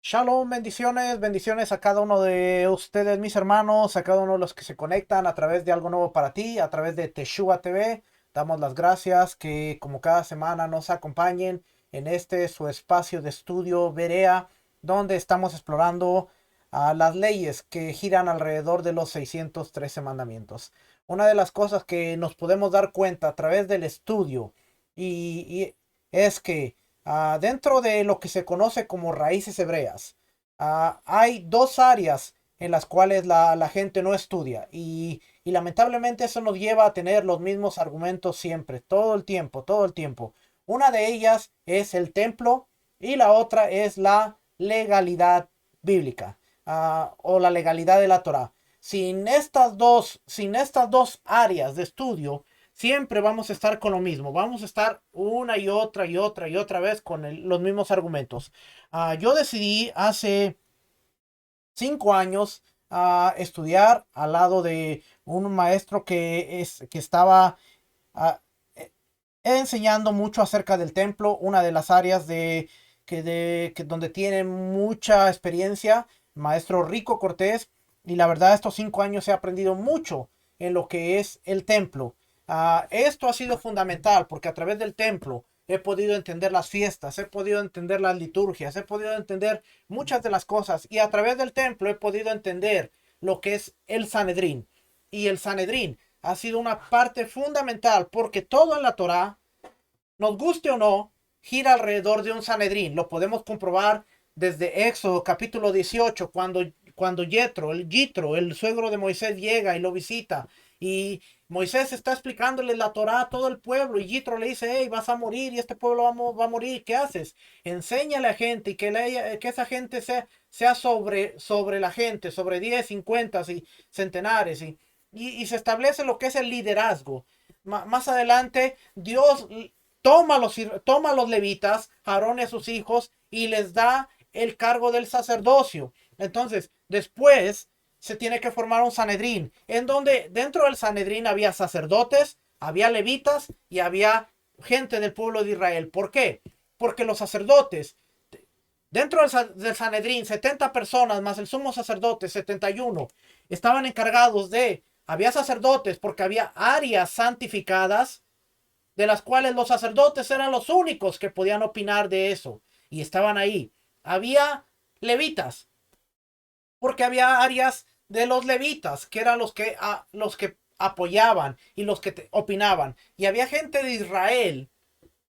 Shalom, bendiciones, bendiciones a cada uno de ustedes, mis hermanos, a cada uno de los que se conectan a través de algo nuevo para ti, a través de Teshua TV. Damos las gracias que como cada semana nos acompañen en este su espacio de estudio Berea, donde estamos explorando las leyes que giran alrededor de los 613 mandamientos. Una de las cosas que nos podemos dar cuenta a través del estudio y es que dentro de lo que se conoce como raíces hebreas, hay dos áreas en las cuales la gente no estudia y lamentablemente eso nos lleva a tener los mismos argumentos siempre, todo el tiempo, todo el tiempo. Una de ellas es el templo y la otra es la legalidad bíblica, o la legalidad de la Torá. Sin estas dos áreas de estudio, siempre vamos a estar con lo mismo. Vamos a estar una y otra y otra y otra vez con los mismos argumentos. Yo decidí hace 5 años estudiar al lado de un maestro que estaba ah, eh, enseñando mucho acerca del templo, una de las áreas donde tiene mucha experiencia, maestro Rico Cortés. Y la verdad, estos 5 años he aprendido mucho en lo que es el templo. Esto ha sido fundamental porque a través del templo he podido entender las fiestas, he podido entender las liturgias, he podido entender muchas de las cosas y a través del templo he podido entender lo que es el Sanedrín. Y el Sanedrín ha sido una parte fundamental porque todo en la Torá, nos guste o no, gira alrededor de un Sanedrín. Lo podemos comprobar desde Éxodo capítulo 18, cuando Yitro, el suegro de Moisés, llega y lo visita. Y Moisés está explicándole la Torá a todo el pueblo. Y Yitro le dice: hey, vas a morir y este pueblo va a morir. ¿Qué haces? Enséñale a gente y que esa gente sea sobre la gente, sobre 10, 50 y centenares. Y se establece lo que es el liderazgo. Más adelante, Dios toma a los levitas, Aarón y a sus hijos, y les da el cargo del sacerdocio. Entonces, después se tiene que formar un Sanedrín, en donde dentro del Sanedrín había sacerdotes, había levitas y había gente del pueblo de Israel. ¿Por qué? Porque los sacerdotes, dentro del Sanedrín, 70 personas más el sumo sacerdote, 71, estaban encargados había sacerdotes porque había áreas santificadas de las cuales los sacerdotes eran los únicos que podían opinar de eso y estaban ahí. Había levitas, porque había áreas de los levitas, que eran los que apoyaban y los que opinaban. Y había gente de Israel,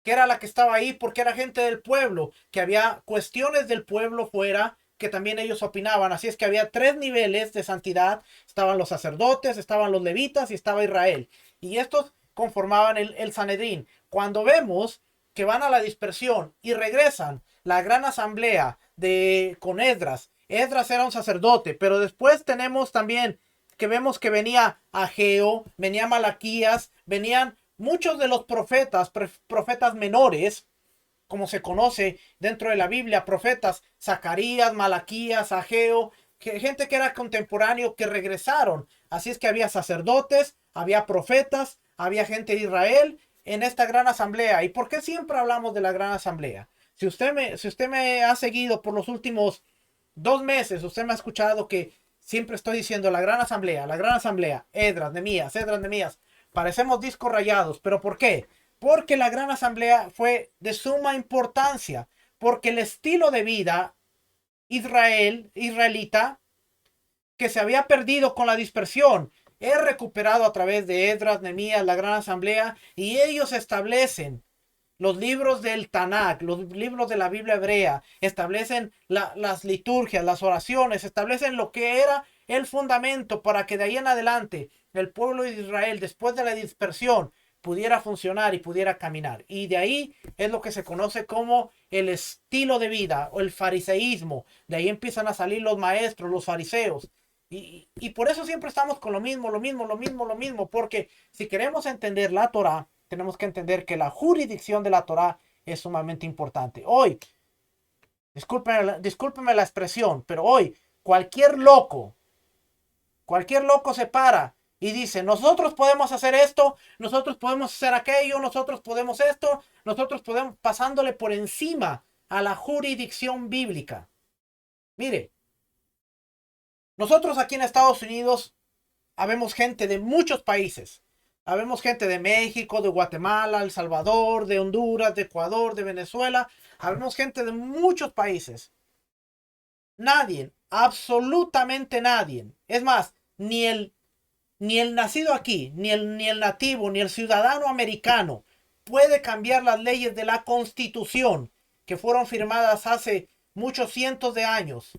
que era la que estaba ahí porque era gente del pueblo, que había cuestiones del pueblo fuera que también ellos opinaban. Así es que había tres niveles de santidad. Estaban los sacerdotes, estaban los levitas y estaba Israel. Y estos conformaban el Sanedrín. Cuando vemos que van a la dispersión y regresan la gran asamblea con Esdras. Esdras era un sacerdote, pero después tenemos también que vemos que venía Ageo, venía Malaquías, venían muchos de los profetas menores, como se conoce dentro de la Biblia, profetas, Zacarías, Malaquías, Ageo, gente que era contemporáneo que regresaron. Así es que había sacerdotes, había profetas, había gente de Israel en esta gran asamblea. ¿Y por qué siempre hablamos de la gran asamblea? Si usted me ha seguido por los últimos 2 meses, usted me ha escuchado que siempre estoy diciendo la gran asamblea, Esdras, Nehemías. Parecemos discos rayados, pero ¿por qué? Porque la gran asamblea fue de suma importancia, porque el estilo de vida israelita, que se había perdido con la dispersión, es recuperado a través de Esdras, Nehemías, la gran asamblea, y ellos establecen los libros del Tanakh, los libros de la Biblia hebrea, establecen las liturgias, las oraciones, establecen lo que era el fundamento para que de ahí en adelante el pueblo de Israel, después de la dispersión, pudiera funcionar y pudiera caminar. Y de ahí es lo que se conoce como el estilo de vida o el fariseísmo. De ahí empiezan a salir los maestros, los fariseos. Y por eso siempre estamos con lo mismo, lo mismo, lo mismo, lo mismo, porque si queremos entender la Torá, tenemos que entender que la jurisdicción de la Torá es sumamente importante. Hoy, discúlpeme la expresión, pero hoy cualquier loco se para y dice, nosotros podemos hacer esto, nosotros podemos hacer aquello, nosotros podemos esto, nosotros podemos, pasándole por encima a la jurisdicción bíblica. Mire, nosotros aquí en Estados Unidos habemos gente de muchos países. Habemos gente de México, de Guatemala, El Salvador, de Honduras, de Ecuador, de Venezuela. Habemos gente de muchos países. Nadie, absolutamente nadie. Es más, ni el nacido aquí, ni el nativo, ni el ciudadano americano puede cambiar las leyes de la Constitución que fueron firmadas hace muchos cientos de años,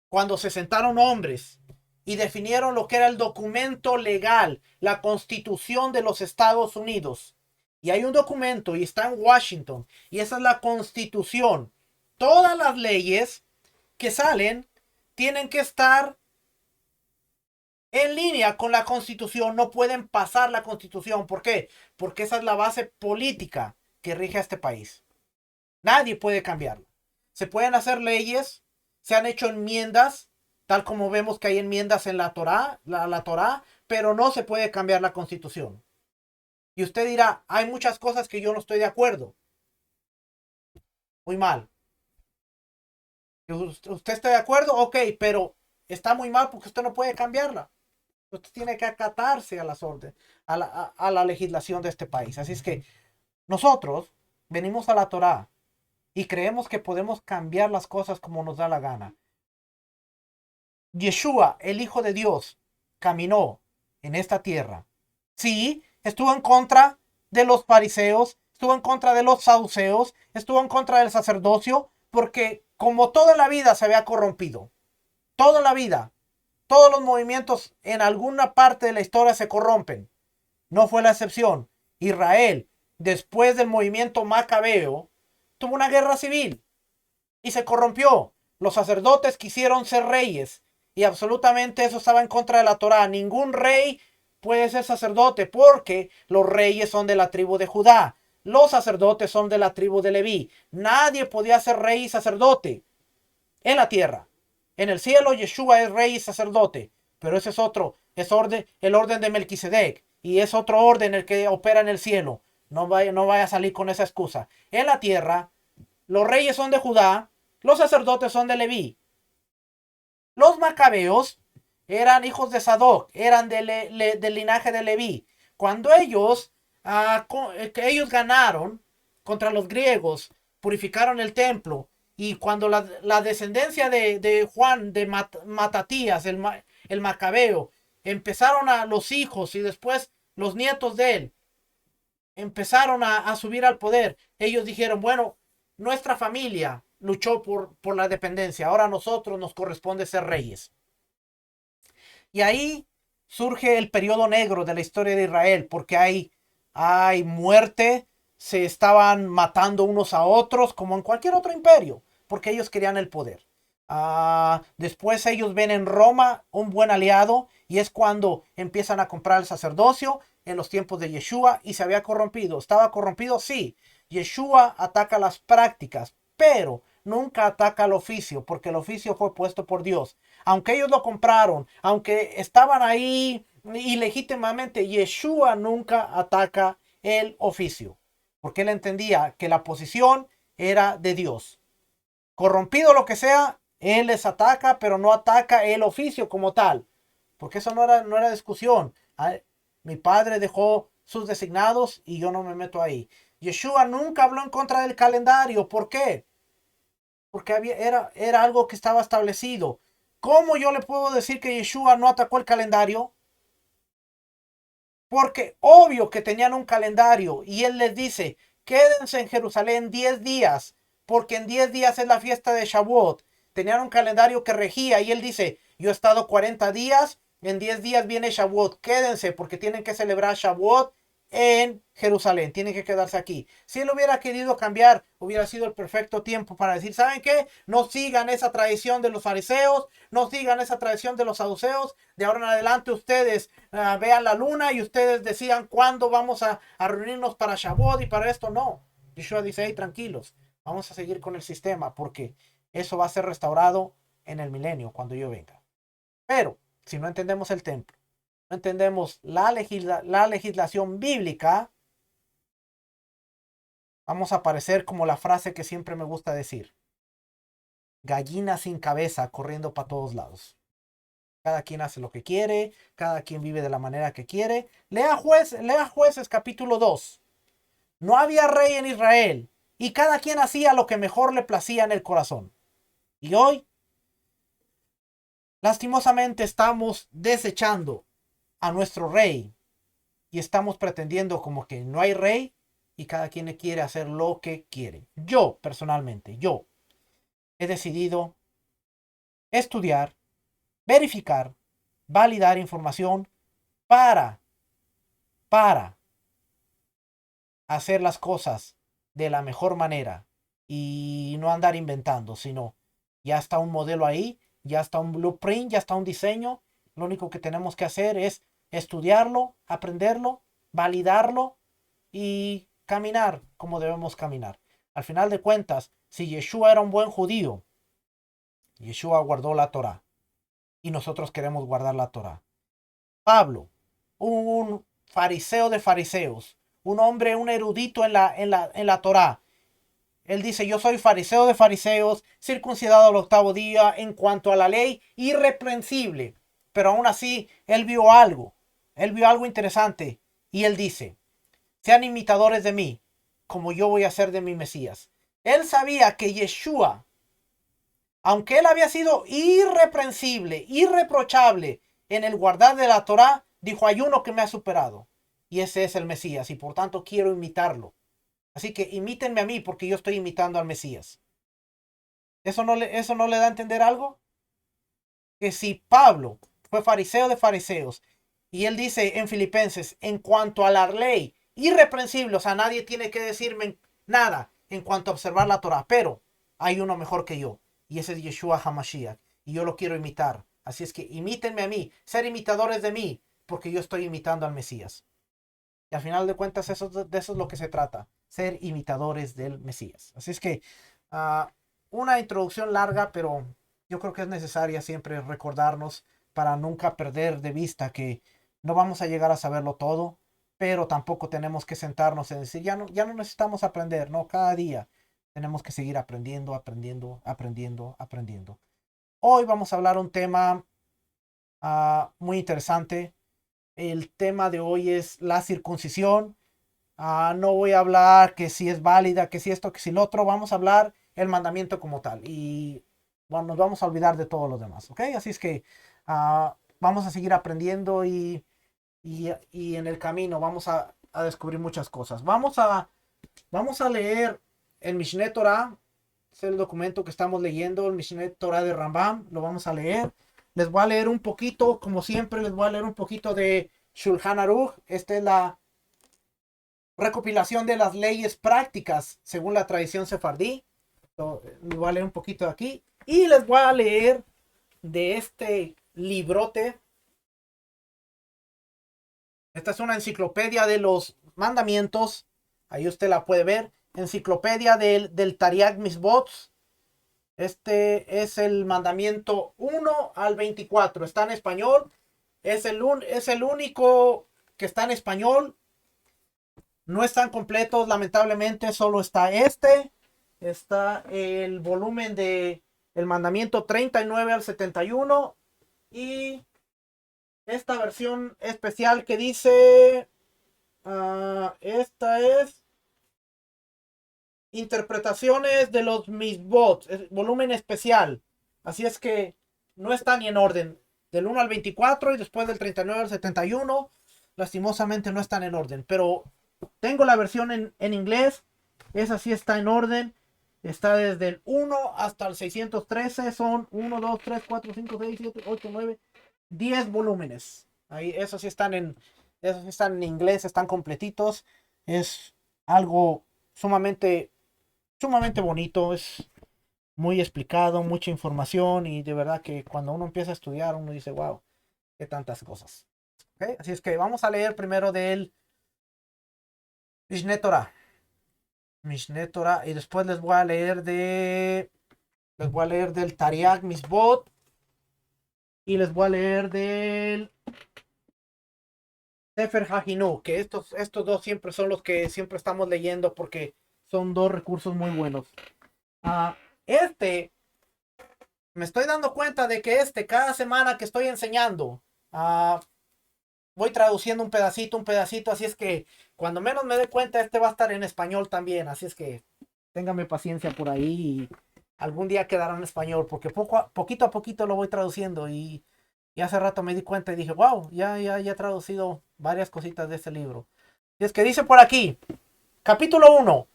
cuando se sentaron hombres y definieron lo que era el documento legal, la Constitución de los Estados Unidos. Y hay un documento y está en Washington y esa es la Constitución. Todas las leyes que salen tienen que estar en línea con la Constitución, no pueden pasar la Constitución. ¿Por qué? Porque esa es la base política que rige a este país. Nadie puede cambiarla. Se pueden hacer leyes, se han hecho enmiendas, tal como vemos que hay enmiendas en la Torá, la Torá, pero no se puede cambiar la Constitución. Y usted dirá, hay muchas cosas que yo no estoy de acuerdo. Muy mal. ¿Usted está de acuerdo? Ok, pero está muy mal porque usted no puede cambiarla. Usted tiene que acatarse a las órdenes, a la legislación de este país. Así es que nosotros venimos a la Torá y creemos que podemos cambiar las cosas como nos da la gana. Yeshua, el Hijo de Dios, caminó en esta tierra. Sí, estuvo en contra de los fariseos, estuvo en contra de los saduceos, estuvo en contra del sacerdocio, porque como toda la vida se había corrompido, toda la vida, todos los movimientos en alguna parte de la historia se corrompen. No fue la excepción. Israel, después del movimiento macabeo, tuvo una guerra civil y se corrompió. Los sacerdotes quisieron ser reyes y absolutamente eso estaba en contra de la Torá. Ningún rey puede ser sacerdote porque los reyes son de la tribu de Judá. Los sacerdotes son de la tribu de Leví. Nadie podía ser rey y sacerdote en la tierra. En el cielo Yeshua es rey y sacerdote, pero ese es otro, es el orden de Melquisedec y es otro orden el que opera en el cielo. No vaya a salir con esa excusa. En la tierra, los reyes son de Judá, los sacerdotes son de Leví. Los macabeos eran hijos de Sadoc, eran del linaje de Leví. Cuando que ellos ganaron contra los griegos, purificaron el templo, y cuando la descendencia de Juan, de Matatías, el macabeo, empezaron a los hijos y después los nietos de él, empezaron a subir al poder, ellos dijeron, bueno, nuestra familia luchó por la dependencia, ahora a nosotros nos corresponde ser reyes. Y ahí surge el periodo negro de la historia de Israel, porque hay muerte, se estaban matando unos a otros, como en cualquier otro imperio, porque ellos querían el poder. Después ellos ven en Roma un buen aliado, y es cuando empiezan a comprar el sacerdocio en los tiempos de Yeshua, y se había corrompido. ¿Estaba corrompido? Sí. Yeshua ataca las prácticas, pero nunca ataca el oficio, porque el oficio fue puesto por Dios. Aunque ellos lo compraron, aunque estaban ahí ilegítimamente, Yeshua nunca ataca el oficio, porque él entendía que la posición era de Dios. Corrompido lo que sea, él les ataca, pero no ataca el oficio como tal, porque eso no era discusión. Mi padre dejó sus designados y yo no me meto ahí. Yeshua nunca habló en contra del calendario. ¿Por qué? Porque era algo que estaba establecido. ¿Cómo yo le puedo decir que Yeshua no atacó el calendario? Porque obvio que tenían un calendario y él les dice, quédense en Jerusalén 10 días, porque en 10 días es la fiesta de Shavuot. Tenían un calendario que regía y él dice, yo he estado 40 días, en 10 días viene Shavuot, quédense porque tienen que celebrar Shavuot en Jerusalén, tienen que quedarse aquí. Si él hubiera querido cambiar, hubiera sido el perfecto tiempo para decir, ¿saben qué? No sigan esa tradición de los fariseos, no sigan esa tradición de los saduceos, de ahora en adelante ustedes vean la luna y ustedes decidan cuándo vamos a reunirnos para Shavuot y para esto. No, Yeshua dice, hey, tranquilos, vamos a seguir con el sistema porque eso va a ser restaurado en el milenio cuando yo venga. Pero si no entendemos el templo, no entendemos la legislación bíblica, vamos a parecer como la frase que siempre me gusta decir. Gallina sin cabeza corriendo para todos lados. Cada quien hace lo que quiere, cada quien vive de la manera que quiere. Lea Jueces capítulo 2. No había rey en Israel y cada quien hacía lo que mejor le placía en el corazón. Y hoy, lastimosamente, estamos desechando a nuestro rey y estamos pretendiendo como que no hay rey y cada quien quiere hacer lo que quiere. Yo, personalmente, yo he decidido estudiar, verificar, validar información para, para hacer las cosas de la mejor manera y no andar inventando, sino ya está un modelo ahí, ya está un blueprint, ya está un diseño. Lo único que tenemos que hacer es estudiarlo, aprenderlo, validarlo y caminar como debemos caminar. Al final de cuentas, si Yeshua era un buen judío, Yeshua guardó la Torá y nosotros queremos guardar la Torá. Pablo, un fariseo de fariseos, un hombre, un erudito en la Torá. Él dice, yo soy fariseo de fariseos, circuncidado al octavo día en cuanto a la ley, irreprensible. Pero aún así, él vio algo interesante. Y él dice, sean imitadores de mí, como yo voy a ser de mi Mesías. Él sabía que Yeshua, aunque él había sido irreprensible, irreprochable en el guardar de la Torá, dijo, hay uno que me ha superado. Y ese es el Mesías, y por tanto quiero imitarlo. Así que imítenme a mí porque yo estoy imitando al Mesías. ¿Eso no le da a entender algo? Que si Pablo fue fariseo de fariseos y él dice en Filipenses, en cuanto a la ley, irreprensible, o sea, nadie tiene que decirme nada en cuanto a observar la Torah, pero hay uno mejor que yo y ese es Yeshua HaMashiach y yo lo quiero imitar. Así es que imítenme a mí, ser imitadores de mí, porque yo estoy imitando al Mesías. Y al final de cuentas de eso es lo que se trata, ser imitadores del Mesías. Así es que uh, una introducción larga, pero yo creo que es necesaria siempre recordarnos para nunca perder de vista que no vamos a llegar a saberlo todo, pero tampoco tenemos que sentarnos y decir, ya no necesitamos aprender, no, cada día tenemos que seguir aprendiendo, aprendiendo, aprendiendo, aprendiendo. Hoy vamos a hablar un tema muy interesante. El tema de hoy es la circuncisión. No voy a hablar que si es válida, que si esto, que si lo otro. Vamos a hablar el mandamiento como tal. Y bueno, nos vamos a olvidar de todo lo demás. ¿Ok? Así es que vamos a seguir aprendiendo y en el camino vamos a descubrir muchas cosas. Vamos a leer el Mishneh Torah. Es el documento que estamos leyendo, el Mishneh Torah de Rambam. Lo vamos a leer. Les voy a leer un poquito, como siempre, les voy a leer un poquito de Shulchan Aruch. Esta es la recopilación de las leyes prácticas según la tradición sefardí. Les voy a leer un poquito de aquí. Y les voy a leer de este librote. Esta es una enciclopedia de los mandamientos. Ahí usted la puede ver. Enciclopedia del Tariag Misbot. Este es el mandamiento 1 al 24. Está en español. Es el único que está en español. No están completos, lamentablemente. Solo está este. Está el volumen de el mandamiento 39 al 71. Y esta versión especial que dice... esta es... Interpretaciones de los Misbot, volumen especial. Así es que no está ni en orden. Del 1 al 24 y después del 39 al 71. Lastimosamente no están en orden. Pero tengo la versión en inglés. Esa sí está en orden. Está desde el 1 hasta el 613. Son 1, 2, 3, 4, 5, 6, 7, 8, 9, 10 volúmenes. Ahí, esos sí están Esos están en inglés, están completitos. Es algo sumamente, sumamente bonito. Es muy explicado, mucha información y de verdad que cuando uno empieza a estudiar, uno dice, wow, qué tantas cosas. ¿Okay? Así es que vamos a leer primero del Mishneh Torah. Mishneh Torah y después les voy a leer del Tariag Misbot y les voy a leer del Sefer Hajinu, que estos dos siempre son los que siempre estamos leyendo porque son dos recursos muy buenos. Ah, este, me estoy dando cuenta de que cada semana que estoy enseñando, voy traduciendo un pedacito, así es que cuando menos me dé cuenta, este va a estar en español también, así es que téngame paciencia por ahí y algún día quedará en español, porque poquito a poquito lo voy traduciendo y hace rato me di cuenta y dije, wow, ya he traducido varias cositas de este libro. Y es que dice por aquí, capítulo 1,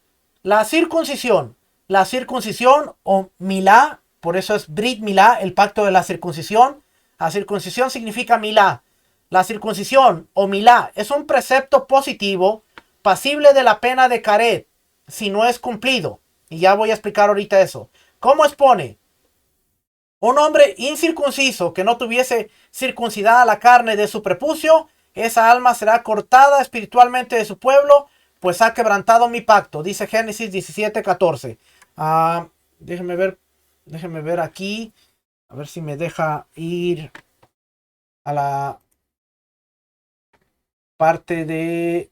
la circuncisión. La circuncisión o milá, por eso es Brit Milá, el pacto de la circuncisión. La circuncisión significa milá. La circuncisión o milá es un precepto positivo pasible de la pena de caret si no es cumplido. Y ya voy a explicar ahorita eso. ¿Cómo expone? Un hombre incircunciso que no tuviese circuncidada la carne de su prepucio, esa alma será cortada espiritualmente de su pueblo, pues ha quebrantado mi pacto, dice Génesis 17:14. Déjenme ver aquí, a ver si me deja ir a la parte de,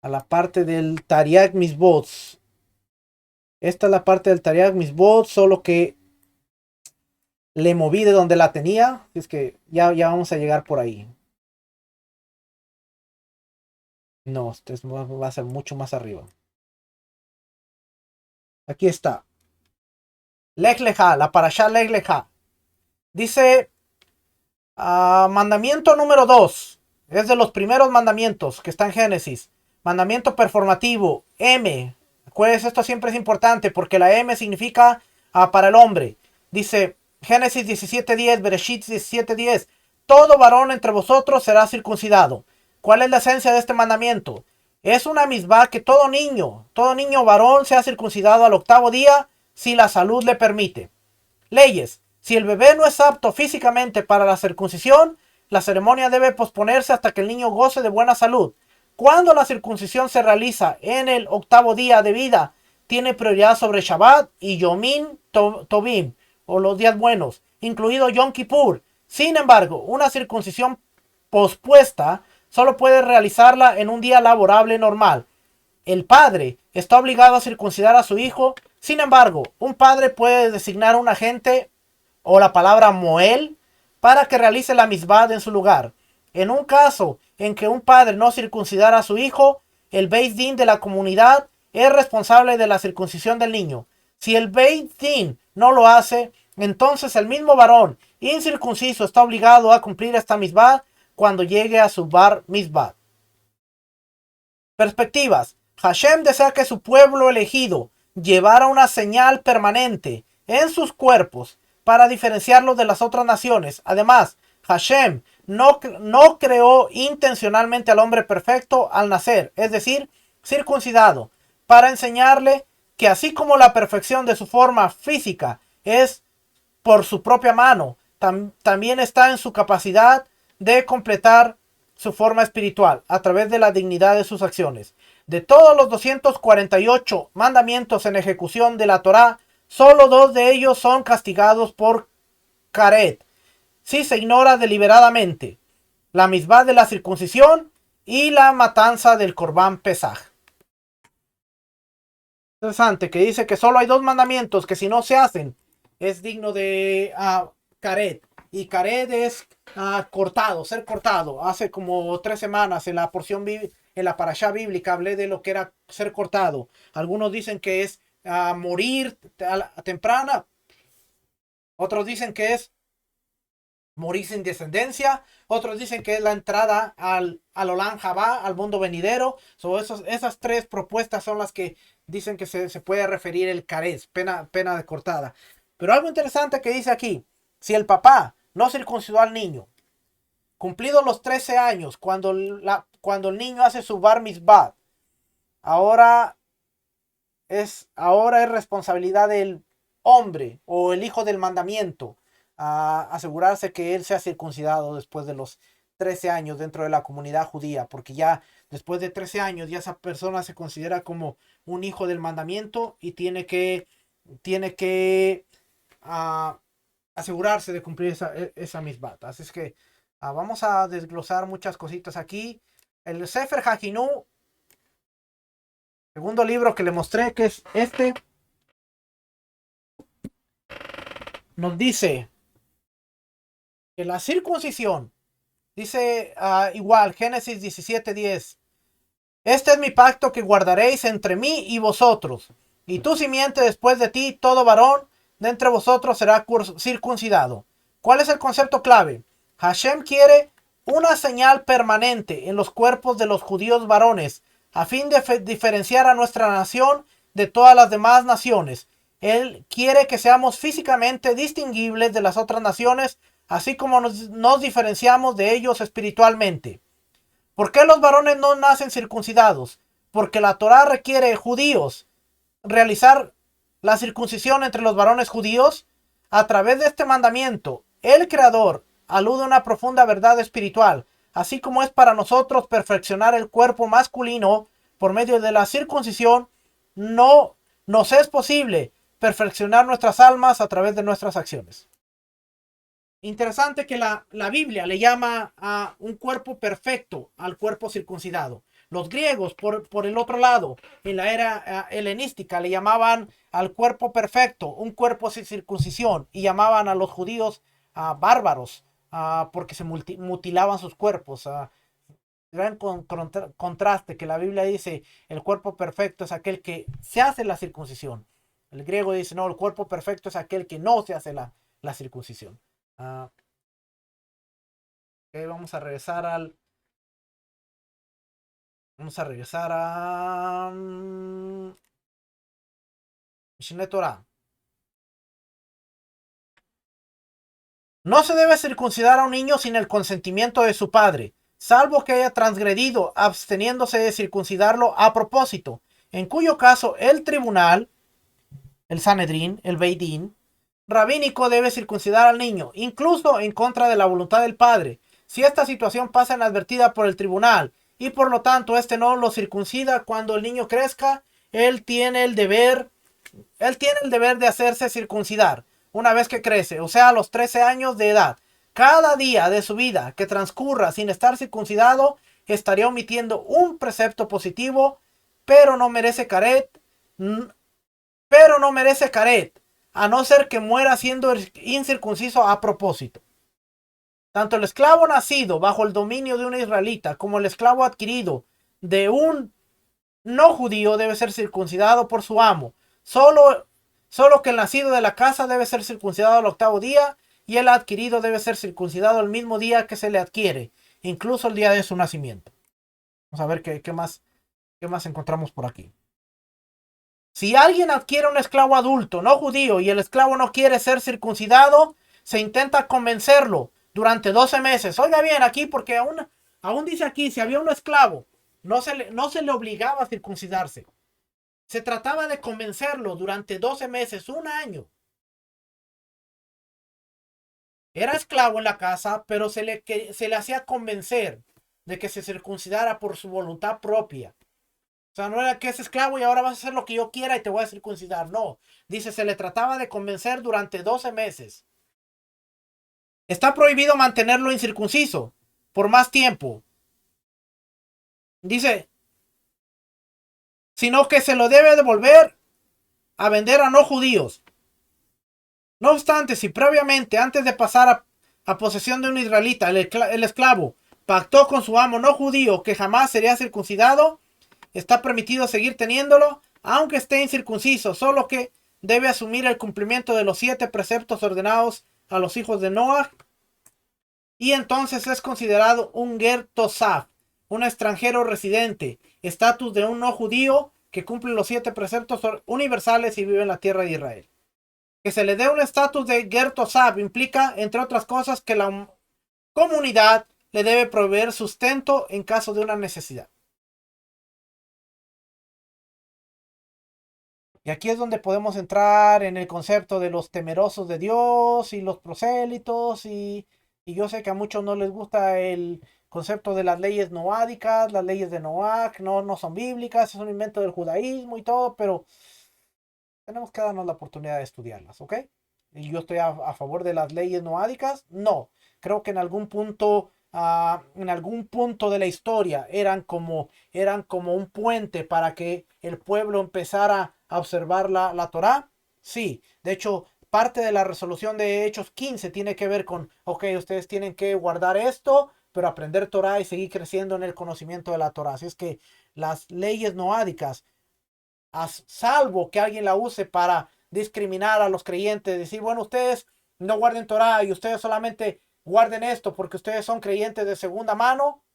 a la parte del Tariag Misbot. Esta es la parte del Tariag Misbot, solo que le moví de donde la tenía, es que ya vamos a llegar por ahí. No, va a ser mucho más arriba. Aquí está. Lech Lecha, la parashá Lech Lecha. Dice, mandamiento número 2. Es de los primeros mandamientos que está en Génesis. Mandamiento performativo. M. Pues esto siempre es importante porque la M significa para el hombre. Dice Génesis 17:10, Bereshit 17:10. Todo varón entre vosotros será circuncidado. ¿Cuál es la esencia de este mandamiento? Es una misma que todo niño varón sea circuncidado al 8º día si la salud le permite. Leyes. Si el bebé no es apto físicamente para la circuncisión, la ceremonia debe posponerse hasta que el niño goce de buena salud. Cuando la circuncisión se realiza en el 8º día de vida, tiene prioridad sobre Shabbat y Yomim Tovim, o los días buenos, incluido Yom Kippur. Sin embargo, una circuncisión pospuesta solo puede realizarla en un día laborable normal. El padre está obligado a circuncidar a su hijo. Sin embargo, un padre puede designar un agente o la palabra moel para que realice la misbad en su lugar. En un caso en que un padre no circuncidara a su hijo, el Beit Din de la comunidad es responsable de la circuncisión del niño. Si el Beit Din no lo hace, entonces el mismo varón incircunciso está obligado a cumplir esta misbad cuando llegue a su bar misbad. Perspectivas. Hashem desea que su pueblo elegido llevara una señal permanente en sus cuerpos para diferenciarlos de las otras naciones. Además, Hashem no creó intencionalmente al hombre perfecto al nacer, es decir, circuncidado, para enseñarle que así como la perfección de su forma física es por su propia mano, también está en su capacidad de completar su forma espiritual a través de la dignidad de sus acciones. De todos los 248 mandamientos en ejecución de la Torá, solo 2 de ellos son castigados por Karet, si se ignora deliberadamente: la misbah de la circuncisión y la matanza del Corbán Pesaj. Interesante, que dice que solo hay 2 mandamientos que si no se hacen es digno de Karet. Y Karet es cortado, ser cortado. Hace como 3 semanas en la porción en la parashá bíblica hablé de lo que era ser cortado. Algunos dicen que es morir a temprana. Otros dicen que es morir sin descendencia. Otros dicen que es la entrada al Olam Jabá, al mundo venidero. Esas 3 propuestas son las que dicen que se puede referir el Karet, pena de cortada. Pero algo interesante que dice aquí: si el papá no circuncidó al niño. Cumplidos los 13 años, cuando el niño hace su bar mitzvah, ahora es responsabilidad del hombre o el hijo del mandamiento a asegurarse que él sea circuncidado después de los 13 años dentro de la comunidad judía, porque ya después de 13 años ya esa persona se considera como un hijo del mandamiento y tiene que asegurarse de cumplir esa misma. Así es que vamos a desglosar muchas cositas aquí. El Sefer Hajinú, segundo libro que le mostré, que es este, nos dice que la circuncisión, dice igual, Génesis 17:10, este es mi pacto que guardaréis entre mí y vosotros, y tu simiente después de ti, todo varón de entre vosotros será circuncidado. ¿Cuál es el concepto clave? Hashem quiere una señal permanente en los cuerpos de los judíos varones, a fin de diferenciar a nuestra nación de todas las demás naciones. Él quiere que seamos físicamente distinguibles de las otras naciones, así como nos diferenciamos de ellos espiritualmente. ¿Por qué los varones no nacen circuncidados? Porque la Torá requiere judíos realizar la circuncisión entre los varones judíos. A través de este mandamiento, el Creador alude a una profunda verdad espiritual, así como es para nosotros perfeccionar el cuerpo masculino por medio de la circuncisión. No nos es posible perfeccionar nuestras almas a través de nuestras acciones. Interesante que la Biblia le llama a un cuerpo perfecto al cuerpo circuncidado. Los griegos, por el otro lado, en la era helenística, le llamaban al cuerpo perfecto un cuerpo sin circuncisión, y llamaban a los judíos bárbaros porque se mutilaban sus cuerpos. Gran contraste que la Biblia dice el cuerpo perfecto es aquel que se hace la circuncisión. El griego dice no, el cuerpo perfecto es aquel que no se hace la circuncisión. Okay, vamos a regresar a Mishneh Torah. No se debe circuncidar a un niño sin el consentimiento de su padre, salvo que haya transgredido, absteniéndose de circuncidarlo a propósito, en cuyo caso el tribunal, el Sanedrín, el Beidín rabínico, debe circuncidar al niño, incluso en contra de la voluntad del padre. Si esta situación pasa inadvertida por el tribunal y por lo tanto este no lo circuncida cuando el niño crezca, él tiene el deber de hacerse circuncidar una vez que crece, o sea, a los 13 años de edad. Cada día de su vida que transcurra sin estar circuncidado estaría omitiendo un precepto positivo, pero no merece caret, a no ser que muera siendo incircunciso a propósito. Tanto el esclavo nacido bajo el dominio de un israelita como el esclavo adquirido de un no judío debe ser circuncidado por su amo. Solo que el nacido de la casa debe ser circuncidado al 8º día, y el adquirido debe ser circuncidado el mismo día que se le adquiere, incluso el día de su nacimiento. Vamos a ver qué más encontramos por aquí. Si alguien adquiere un esclavo adulto no judío y el esclavo no quiere ser circuncidado, se intenta convencerlo durante 12 meses. Oiga bien aquí, porque aún dice aquí, si había un esclavo, no se le obligaba a circuncidarse. Se trataba de convencerlo durante 12 meses, un año. Era esclavo en la casa, pero se le hacía convencer de que se circuncidara por su voluntad propia. O sea, no era que es esclavo y ahora vas a hacer lo que yo quiera y te voy a circuncidar. No. Dice, se le trataba de convencer durante 12 meses. Está prohibido mantenerlo incircunciso por más tiempo. Dice, sino que se lo debe devolver a vender a no judíos. No obstante, si previamente, antes de pasar a posesión de un israelita, el esclavo pactó con su amo no judío que jamás sería circuncidado, está permitido seguir teniéndolo, aunque esté incircunciso, solo que debe asumir el cumplimiento de los 7 preceptos ordenados a los hijos de Noah, y entonces es considerado un ger tosaf, un extranjero residente, estatus de un no judío que cumple los 7 preceptos universales y vive en la tierra de Israel. Que se le dé un estatus de Ger Tosab implica, entre otras cosas, que la comunidad le debe proveer sustento en caso de una necesidad. Y aquí es donde podemos entrar en el concepto de los temerosos de Dios y los prosélitos. Y yo sé que a muchos no les gusta el concepto de las leyes noádicas, las leyes de Noach, no son bíblicas, es un invento del judaísmo y todo, pero tenemos que darnos la oportunidad de estudiarlas, ¿ok? ¿Y yo estoy a favor de las leyes noádicas? No. Creo que en algún punto de la historia eran como un puente para que el pueblo empezara a observar la Torá. Sí, de hecho, parte de la resolución de Hechos 15 tiene que ver con, ok, ustedes tienen que guardar esto, pero aprender Torá y seguir creciendo en el conocimiento de la Torá. Así es que las leyes noádicas, a salvo que alguien la use para discriminar a los creyentes, decir, bueno, ustedes no guarden Torah y ustedes solamente guarden esto porque ustedes son creyentes de segunda mano,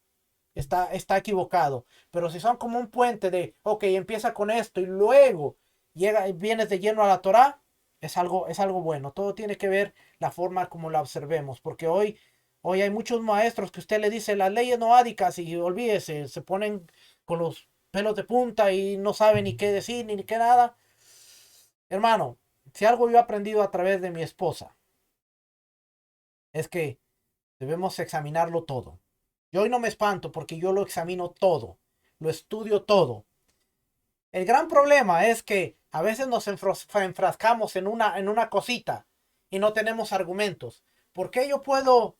está equivocado. Pero si son como un puente de, ok, empieza con esto y luego vienes de lleno a la Torah, es algo bueno. Todo tiene que ver la forma como la observemos, porque hoy hay muchos maestros que usted le dice las leyes noádicas y olvídese, se ponen con los pelos de punta y no saben ni qué decir ni qué nada. Hermano, si algo yo he aprendido a través de mi esposa es que debemos examinarlo todo. Yo hoy no me espanto porque yo lo examino todo, lo estudio todo. El gran problema es que a veces nos enfrascamos en una cosita y no tenemos argumentos. ¿Por qué yo puedo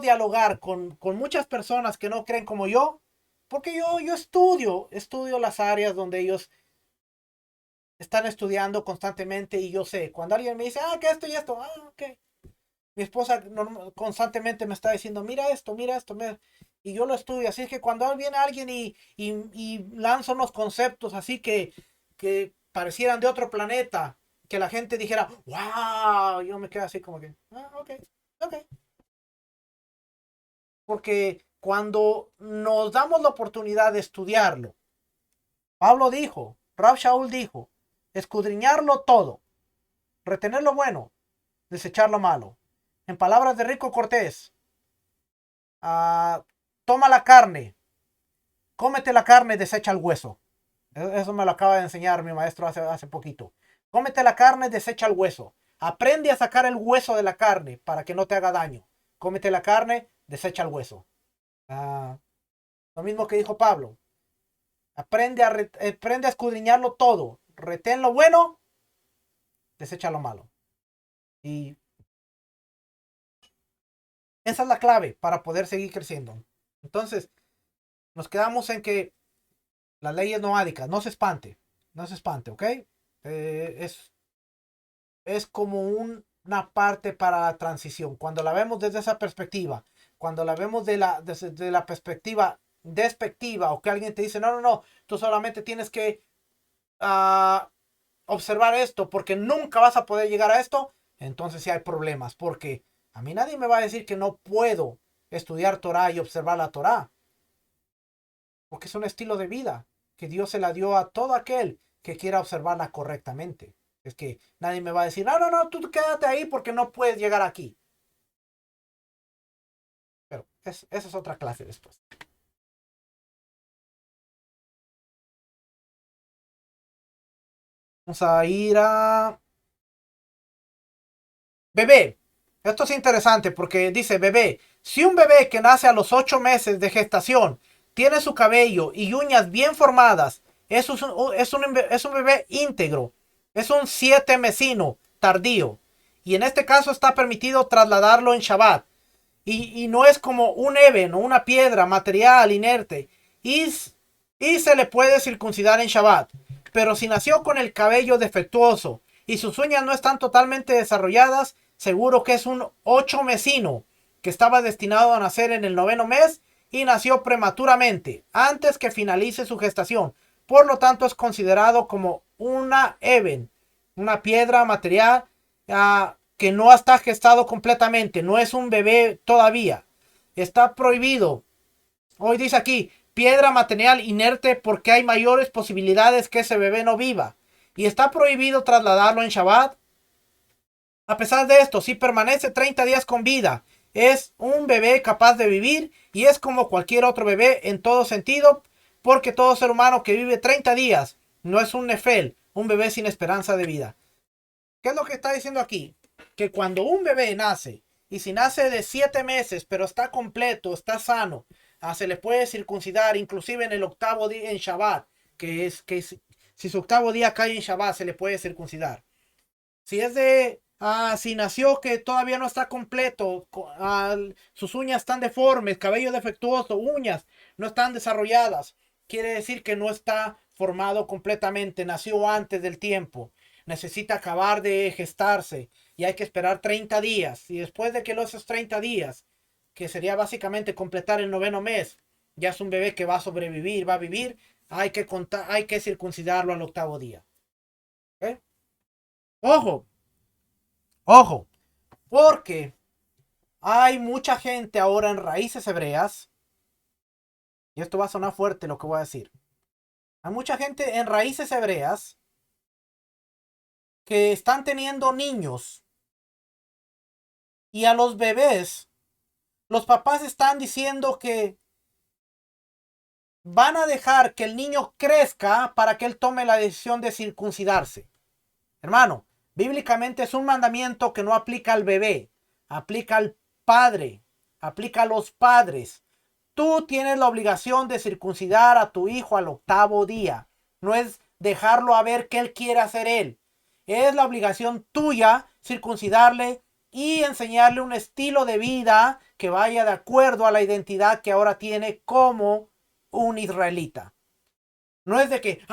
dialogar con muchas personas que no creen como yo? Porque yo estudio las áreas donde ellos están estudiando constantemente y yo sé, cuando alguien me dice, que esto y esto, ok. Mi esposa constantemente me está diciendo, mira esto, y yo lo estudio. Así es que cuando viene alguien y lanza unos conceptos así que parecieran de otro planeta, que la gente dijera, wow, yo me quedo así como que, ok, ok. Porque cuando nos damos la oportunidad de estudiarlo, Pablo dijo, Rab Shaul dijo, escudriñarlo todo, retener lo bueno, desechar lo malo. En palabras de Rico Cortés, ah, toma la carne, cómete la carne, desecha el hueso. Eso me lo acaba de enseñar mi maestro hace poquito. Cómete la carne, desecha el hueso. Aprende a sacar el hueso de la carne para que no te haga daño. Cómete la carne, desecha el hueso. Ah, lo mismo que dijo Pablo. Aprende a escudriñarlo todo. Retén lo bueno, desecha lo malo. Y esa es la clave para poder seguir creciendo. Entonces, nos quedamos en que las leyes noádicas, no se espante, ¿ok? Es como una parte para la transición. Cuando la vemos desde esa perspectiva, cuando la vemos desde la perspectiva despectiva o que alguien te dice, no, tú solamente tienes que ah, observar esto porque nunca vas a poder llegar a esto, entonces sí hay problemas, porque a mí nadie me va a decir que no puedo estudiar Torah y observar la Torah, porque es un estilo de vida que Dios se la dio a todo aquel que quiera observarla correctamente. Es que nadie me va a decir, no, tú quédate ahí porque no puedes llegar aquí. Pero esa es otra clase después. Vamos a ir a bebé. Esto es interesante porque dice bebé. Si un bebé que nace a los 8 meses de gestación tiene su cabello y uñas bien formadas, es un bebé íntegro. Es un 7 mesino tardío. Y en este caso está permitido trasladarlo en Shabbat. Y no es como un eben o una piedra material inerte. Y, y se le puede circuncidar en Shabbat. Pero si nació con el cabello defectuoso y sus uñas no están totalmente desarrolladas, seguro que es un 8 mesino que estaba destinado a nacer en el 9º mes y nació prematuramente antes que finalice su gestación. Por lo tanto es considerado como una eben, una piedra material que no está gestado completamente, no es un bebé todavía. Está prohibido. Hoy dice aquí, piedra material inerte porque hay mayores posibilidades que ese bebé no viva. Y está prohibido trasladarlo en Shabbat A pesar de esto, si permanece 30 días con vida, es un bebé capaz de vivir y es como cualquier otro bebé en todo sentido, porque todo ser humano que vive 30 días no es un nefel, un bebé sin esperanza de vida. ¿Qué es lo que está diciendo aquí? Que cuando un bebé nace, y si nace de 7 meses, pero está completo, está sano, se le puede circuncidar, inclusive en el octavo día en Shabbat, si su octavo día cae en Shabbat, se le puede circuncidar. Si es de, si nació que todavía no está completo, sus uñas están deformes, cabello defectuoso, uñas no están desarrolladas, quiere decir que no está formado completamente, nació antes del tiempo, necesita acabar de gestarse y hay que esperar 30 días. Y después de que esos 30 días, que sería básicamente completar el noveno mes, ya es un bebé que va a sobrevivir, va a vivir, hay que circuncidarlo al octavo día. ¿Eh? Ojo, ojo, porque hay mucha gente ahora en raíces hebreas, y esto va a sonar fuerte lo que voy a decir. Hay mucha gente en raíces hebreas que están teniendo niños y a los bebés, los papás están diciendo que van a dejar que el niño crezca para que él tome la decisión de circuncidarse. Hermano, bíblicamente es un mandamiento que no aplica al bebé, aplica al padre, aplica a los padres. Tú tienes la obligación de circuncidar a tu hijo al octavo día. No es dejarlo a ver qué él quiere hacer él. Es la obligación tuya circuncidarle y enseñarle un estilo de vida que vaya de acuerdo a la identidad que ahora tiene como un israelita. No es de que,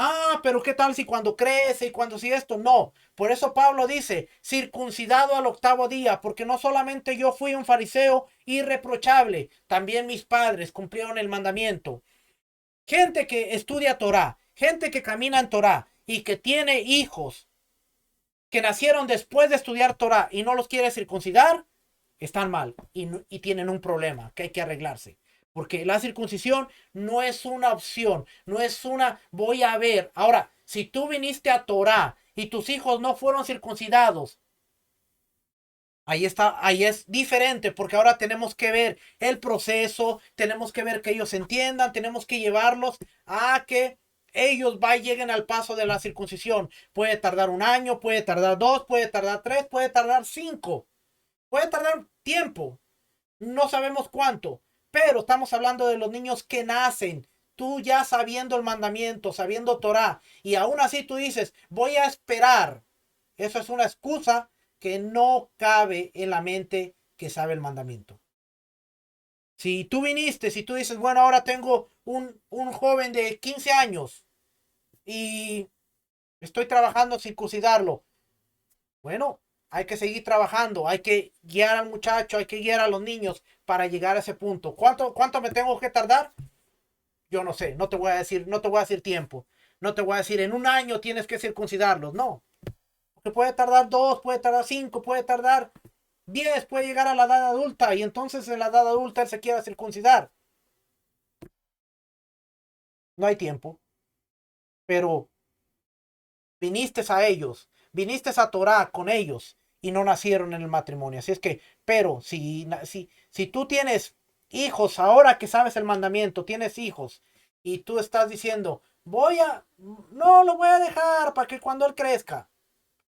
pero qué tal si cuando crece y cuando si esto, no. Por eso Pablo dice, circuncidado al octavo día, porque no solamente yo fui un fariseo irreprochable, también mis padres cumplieron el mandamiento. Gente que estudia Torah, gente que camina en Torah y que tiene hijos que nacieron después de estudiar Torah y no los quiere circuncidar, están mal y tienen un problema que hay que arreglarse. Porque la circuncisión no es una opción, no es una voy a ver. Ahora, si tú viniste a Torah y tus hijos no fueron circuncidados, ahí está, ahí es diferente porque ahora tenemos que ver el proceso, tenemos que ver que ellos entiendan, tenemos que llevarlos a que ellos lleguen al paso de la circuncisión. Puede tardar un año, puede tardar 2, puede tardar 3, puede tardar 5, puede tardar tiempo. No sabemos cuánto, pero estamos hablando de los niños que nacen. Tú ya sabiendo el mandamiento, sabiendo Torah, y aún así tú dices, voy a esperar. Eso es una excusa que no cabe en la mente que sabe el mandamiento. Si tú viniste, si tú dices, bueno, ahora tengo un joven de 15 años y estoy trabajando en circuncidarlo. Bueno, hay que seguir trabajando, hay que guiar al muchacho, hay que guiar a los niños para llegar a ese punto. ¿Cuánto me tengo que tardar? Yo no sé, no te voy a decir, no te voy a decir tiempo. No te voy a decir, en un año tienes que circuncidarlos. No, porque puede tardar 2, puede tardar 5, puede tardar 10, puede llegar a la edad adulta y entonces en la edad adulta él se quiera circuncidar. No hay tiempo, pero viniste a ellos, viniste a Torah con ellos y no nacieron en el matrimonio. Así es que, pero si tú tienes hijos, ahora que sabes el mandamiento, tienes hijos y tú estás diciendo, no lo voy a dejar para que cuando él crezca,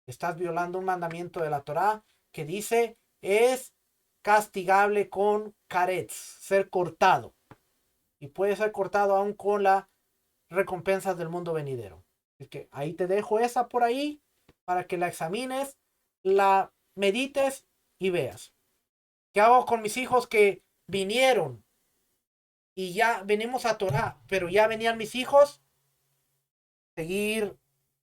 estás violando un mandamiento de la Torah que dice es castigable con caretz, ser cortado. Y puede ser cortado aún con las recompensas del mundo venidero. Es que ahí te dejo esa por ahí para que la examines, la medites y veas. ¿Qué hago con mis hijos que vinieron y ya venimos a Torah, pero ya venían mis hijos? Seguir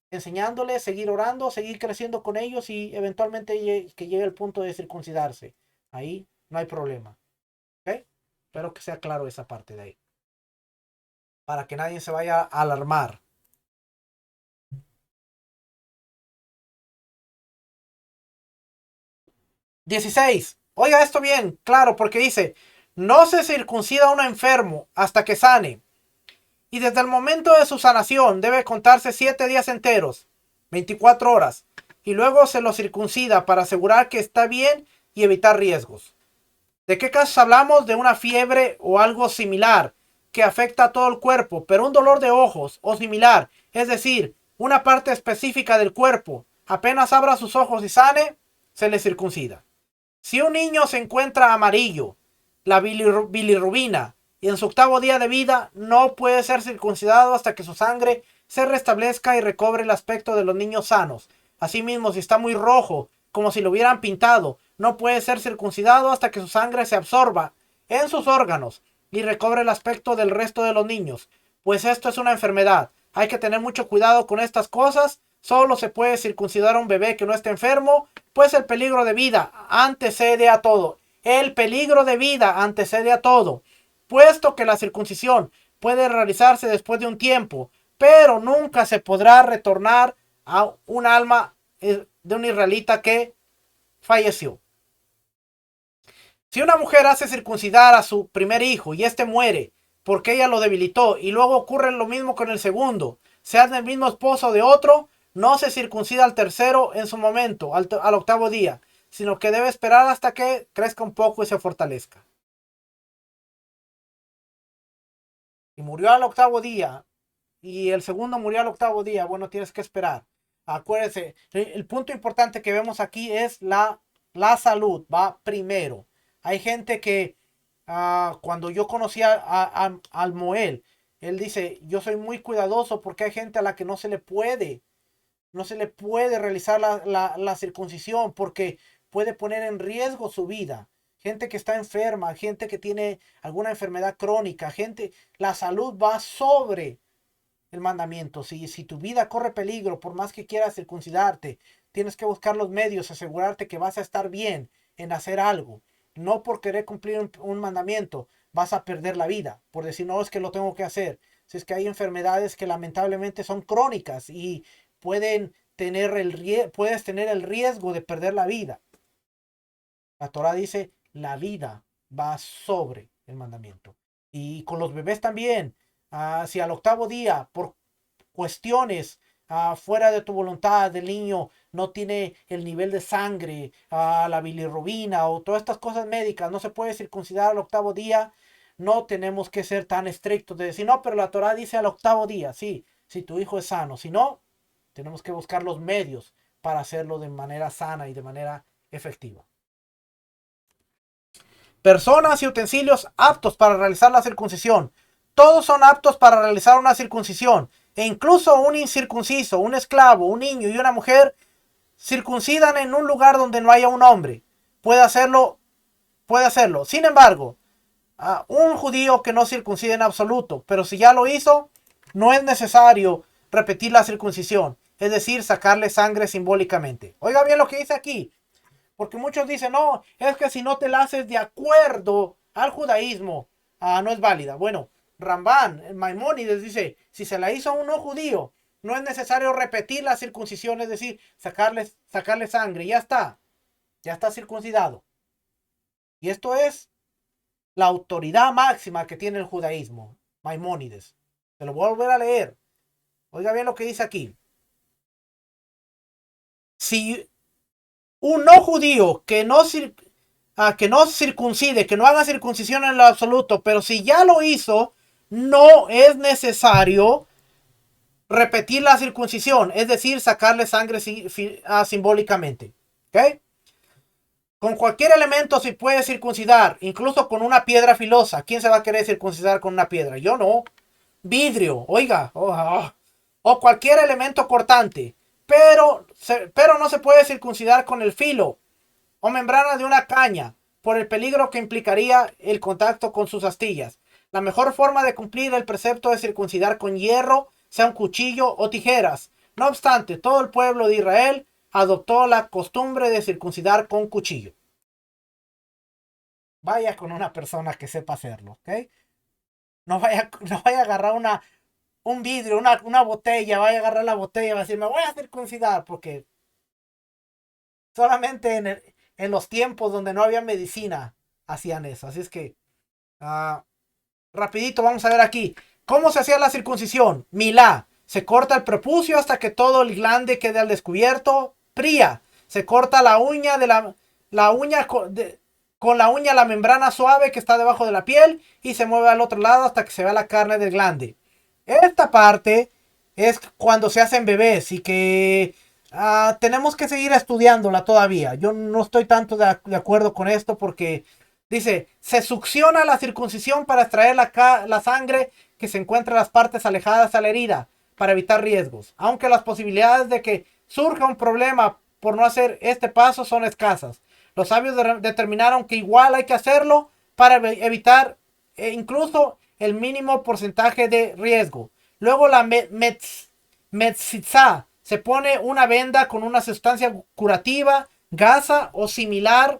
enseñándoles, seguir orando, seguir creciendo con ellos y eventualmente que llegue el punto de circuncidarse. Ahí no hay problema. ¿Ok? Espero que sea claro esa parte de ahí. Para que nadie se vaya a alarmar. 16. Oiga esto bien, claro, porque dice, no se circuncida un enfermo hasta que sane. Y desde el momento de su sanación debe contarse 7 días enteros, 24 horas. y luego se lo circuncida para asegurar que está bien y evitar riesgos. ¿De qué casos hablamos? De una fiebre o algo similar que afecta a todo el cuerpo, pero un dolor de ojos o similar, es decir, una parte específica del cuerpo, apenas abra sus ojos y sane, se le circuncida. Si un niño se encuentra amarillo, la bilirrubina, y en su 8º día de vida, no puede ser circuncidado hasta que su sangre se restablezca y recobre el aspecto de los niños sanos. Asimismo, si está muy rojo, como si lo hubieran pintado, no puede ser circuncidado hasta que su sangre se absorba en sus órganos y recobre el aspecto del resto de los niños, pues esto es una enfermedad. Hay que tener mucho cuidado con estas cosas. Solo se puede circuncidar a un bebé que no esté enfermo, pues el peligro de vida antecede a todo. El peligro de vida antecede a todo, puesto que la circuncisión puede realizarse después de un tiempo, pero nunca se podrá retornar a un alma de un israelita que falleció. Si una mujer hace circuncidar a su primer hijo y este muere porque ella lo debilitó y luego ocurre lo mismo con el segundo, sea del mismo esposo o de otro, no se circuncida al tercero en su momento, al 8º día, sino que debe esperar hasta que crezca un poco y se fortalezca. Y murió al 8º día y el segundo murió al 8º día, bueno, tienes que esperar. Acuérdense, el punto importante que vemos aquí es la salud, va primero. Hay gente que cuando yo conocí al Moel, él dice, yo soy muy cuidadoso porque hay gente a la que no se le puede realizar la circuncisión porque puede poner en riesgo su vida. Gente que está enferma, gente que tiene alguna enfermedad crónica, la salud va sobre el mandamiento. Si tu vida corre peligro, por más que quieras circuncidarte, tienes que buscar los medios, asegurarte que vas a estar bien en hacer algo. No por querer cumplir un mandamiento vas a perder la vida, por decir, no, es que lo tengo que hacer. Si es que hay enfermedades que lamentablemente son crónicas y puedes tener el riesgo de perder la vida. La Torah dice, la vida va sobre el mandamiento. Y con los bebés también. Si al 8º día, por cuestiones fuera de tu voluntad, el niño no tiene el nivel de sangre, la bilirrubina o todas estas cosas médicas, no se puede circuncidar al 8º día, no tenemos que ser tan estrictos de decir, no, pero la Torah dice al 8º día, sí, si tu hijo es sano. Si no, tenemos que buscar los medios para hacerlo de manera sana y de manera efectiva. Personas y utensilios aptos para realizar la circuncisión. Todos son aptos para realizar una circuncisión. E incluso un incircunciso, un esclavo, un niño y una mujer circuncidan en un lugar donde no haya un hombre. Puede hacerlo. Sin embargo, un judío que no circuncide en absoluto, pero si ya lo hizo, no es necesario repetir la circuncisión. Es decir, sacarle sangre simbólicamente. Oiga bien lo que dice aquí. Porque muchos dicen, no, es que si no te la haces de acuerdo al judaísmo, no es válida. Bueno, Rambán, Maimónides dice, si se la hizo a un no judío, no es necesario repetir la circuncisión, es decir, sacarle sangre, ya está circuncidado. Y esto es la autoridad máxima que tiene el judaísmo, Maimónides. Se lo voy a volver a leer. Oiga bien lo que dice aquí. Si un no judío que no circuncide, que no haga circuncisión en lo absoluto, pero si ya lo hizo, no es necesario repetir la circuncisión, es decir, sacarle sangre simbólicamente. ¿Ok? Con cualquier elemento se puede circuncidar, incluso con una piedra filosa. ¿Quién se va a querer circuncidar con una piedra? Yo no. Vidrio, oiga, o cualquier elemento cortante. Pero no se puede circuncidar con el filo o membrana de una caña, por el peligro que implicaría el contacto con sus astillas. La mejor forma de cumplir el precepto es circuncidar con hierro, sea un cuchillo o tijeras. No obstante, todo el pueblo de Israel adoptó la costumbre de circuncidar con cuchillo. Vaya con una persona que sepa hacerlo, ¿ok? No vaya a agarrar un vidrio, una botella, vaya a agarrar la botella y va a decir, me voy a circuncidar, porque solamente en los tiempos donde no había medicina hacían eso. Así es que, rapidito, vamos a ver aquí. ¿Cómo se hacía la circuncisión? Milá. Se corta el prepucio hasta que todo el glande quede al descubierto. pría. Se corta la uña de la uña con la uña la membrana suave que está debajo de la piel y se mueve al otro lado hasta que se vea la carne del glande. Esta parte es cuando se hacen bebés y que tenemos que seguir estudiándola todavía. Yo no estoy tanto de acuerdo con esto porque dice, se succiona la circuncisión para extraer la sangre que se encuentra en las partes alejadas a la herida para evitar riesgos. Aunque las posibilidades de que surja un problema por no hacer este paso son escasas. Los sabios determinaron que igual hay que hacerlo para evitar incluso el mínimo porcentaje de riesgo. Luego la metzitza se pone una venda con una sustancia curativa, gasa o similar.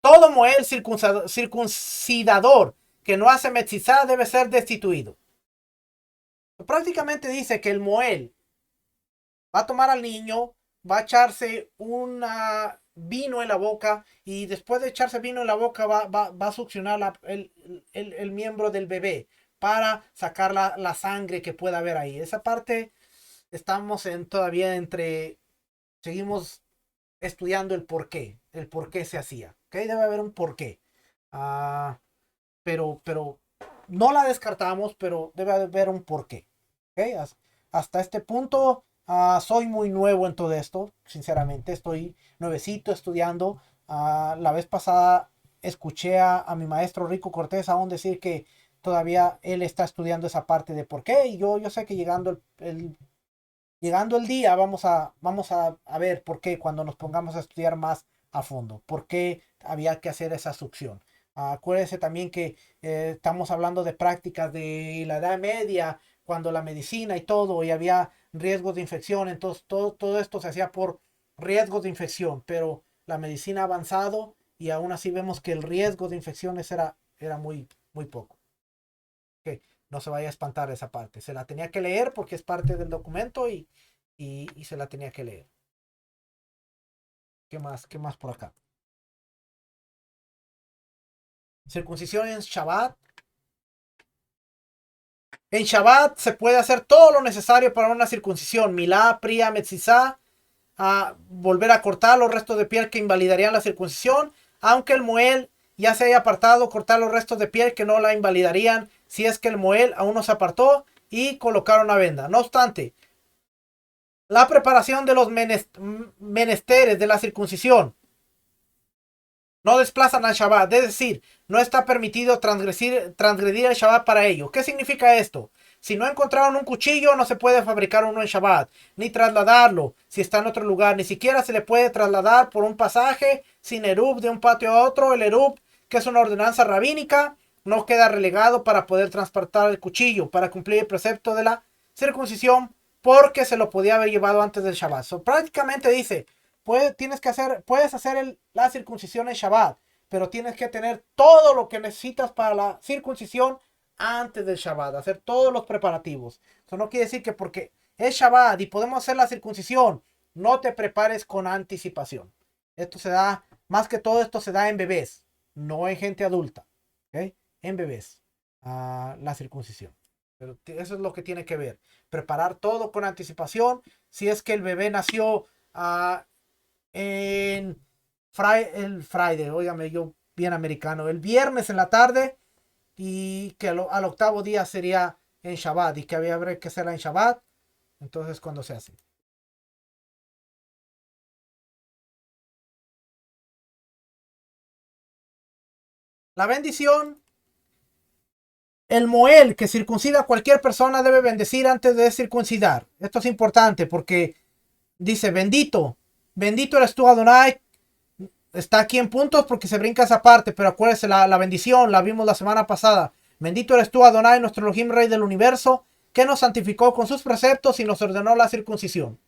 Todo moel circuncidador que no hace metzitza debe ser destituido. Prácticamente dice que el moel va a tomar al niño, va a echarse un vino en la boca y después de echarse vino en la boca va a succionar el miembro del bebé para sacar la sangre que pueda haber ahí. Esa parte estamos todavía seguimos estudiando el por qué se hacía. ¿Okay? Debe haber un porqué. Pero no la descartamos, pero debe haber un porqué. ¿Okay? Hasta este punto soy muy nuevo en todo esto, sinceramente, estoy nuevecito estudiando. La vez pasada escuché a mi maestro Rico Cortés aún decir que todavía él está estudiando esa parte de por qué, y yo sé que llegando el día vamos a ver por qué cuando nos pongamos a estudiar más a fondo, por qué había que hacer esa succión. Acuérdense también que estamos hablando de prácticas de la Edad Media, cuando la medicina y todo, y había riesgos de infección, entonces todo esto se hacía por riesgos de infección, pero la medicina ha avanzado y aún así vemos que el riesgo de infecciones era muy, muy poco. Que no se vaya a espantar esa parte, se la tenía que leer porque es parte del documento y se la tenía que leer. ¿Qué más por acá? Circuncisión en Shabbat. En Shabbat se puede hacer todo lo necesario para una circuncisión. Milá, pría, metzizá. Volver a cortar los restos de piel que invalidarían la circuncisión. Aunque el moel ya se haya apartado, cortar los restos de piel que no la invalidarían si es que el moel aún no se apartó y colocar una venda. No obstante, la preparación de los menesteres de la circuncisión no desplazan al Shabbat, es decir, no está permitido transgredir el Shabbat para ello. ¿Qué significa esto? Si no encontraron un cuchillo, no se puede fabricar uno en Shabbat, ni trasladarlo si está en otro lugar, ni siquiera se le puede trasladar por un pasaje sin erub de un patio a otro. El erub, que es una ordenanza rabínica, no queda relegado para poder transportar el cuchillo para cumplir el precepto de la circuncisión, porque se lo podía haber llevado antes del Shabbat. Prácticamente dice, puedes hacer la circuncisión en Shabbat, pero tienes que tener todo lo que necesitas para la circuncisión antes del Shabbat, hacer todos los preparativos. Eso no quiere decir que porque es Shabbat y podemos hacer la circuncisión, no te prepares con anticipación. Esto se da, más que todo esto se da en bebés, no en gente adulta. ¿Okay? En bebés, la circuncisión. Pero eso es lo que tiene que ver. Preparar todo con anticipación. Si es que el bebé nació en el Friday, óigame, yo bien americano, el viernes en la tarde, y que al octavo día sería en Shabbat y que habría que hacerla en Shabbat, entonces cuando se hace. La bendición, el moel que circuncida a cualquier persona debe bendecir antes de circuncidar. Esto es importante porque dice, bendito eres tú, Adonai. Está aquí en puntos porque se brinca esa parte, pero acuérdese, la bendición la vimos la semana pasada. Bendito eres tú, Adonai, nuestro Elohim, Rey del universo, que nos santificó con sus preceptos y nos ordenó la circuncisión.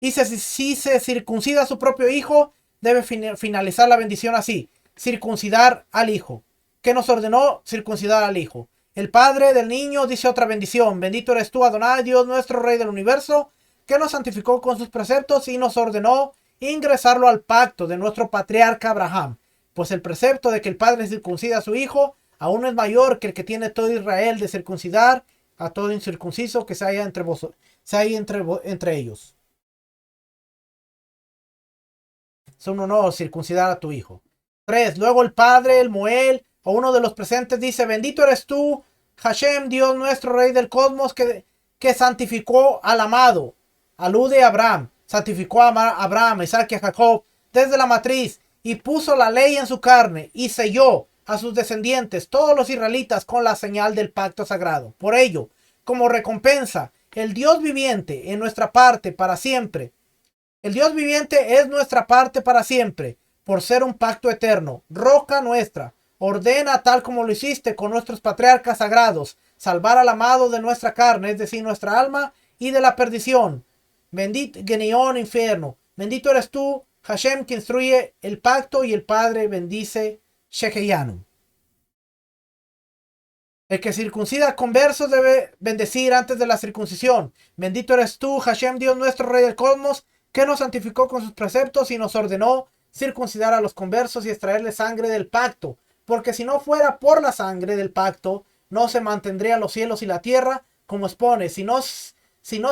Y si se circuncida a su propio hijo, debe finalizar la bendición así: circuncidar al hijo. ¿Qué nos ordenó? Circuncidar al hijo. El padre del niño dice otra bendición: bendito eres tú, Adonai, Dios nuestro, Rey del universo, que nos santificó con sus preceptos y nos ordenó ingresarlo al pacto de nuestro patriarca Abraham, pues el precepto de que el padre circuncida a su hijo aún es mayor que el que tiene todo Israel de circuncidar a todo incircunciso que se haya entre ellos. es un honor circuncidar a tu hijo. 3. Luego el padre, el Moel, o uno de los presentes dice, bendito eres tú, Hashem, Dios nuestro, Rey del cosmos, que santificó al amado. Alude a Abraham. Santificó a Abraham, Isaac y a Jacob desde la matriz y puso la ley en su carne y selló a sus descendientes, todos los israelitas, con la señal del pacto sagrado. Por ello, como recompensa, el Dios viviente en nuestra parte para siempre. El Dios viviente es nuestra parte para siempre, por ser un pacto eterno, roca nuestra. Ordena, tal como lo hiciste con nuestros patriarcas sagrados, salvar al amado de nuestra carne, es decir, nuestra alma, y de la perdición. Bendito Genión, infierno. Bendito eres tú, Hashem, que instruye el pacto, y el Padre bendice Shekeyanu. El que circuncida conversos debe bendecir antes de la circuncisión. Bendito eres tú, Hashem, Dios nuestro, Rey del cosmos, que nos santificó con sus preceptos y nos ordenó circuncidar a los conversos y extraerle sangre del pacto. Porque si no fuera por la sangre del pacto, no se mantendrían los cielos y la tierra, como expone. Si no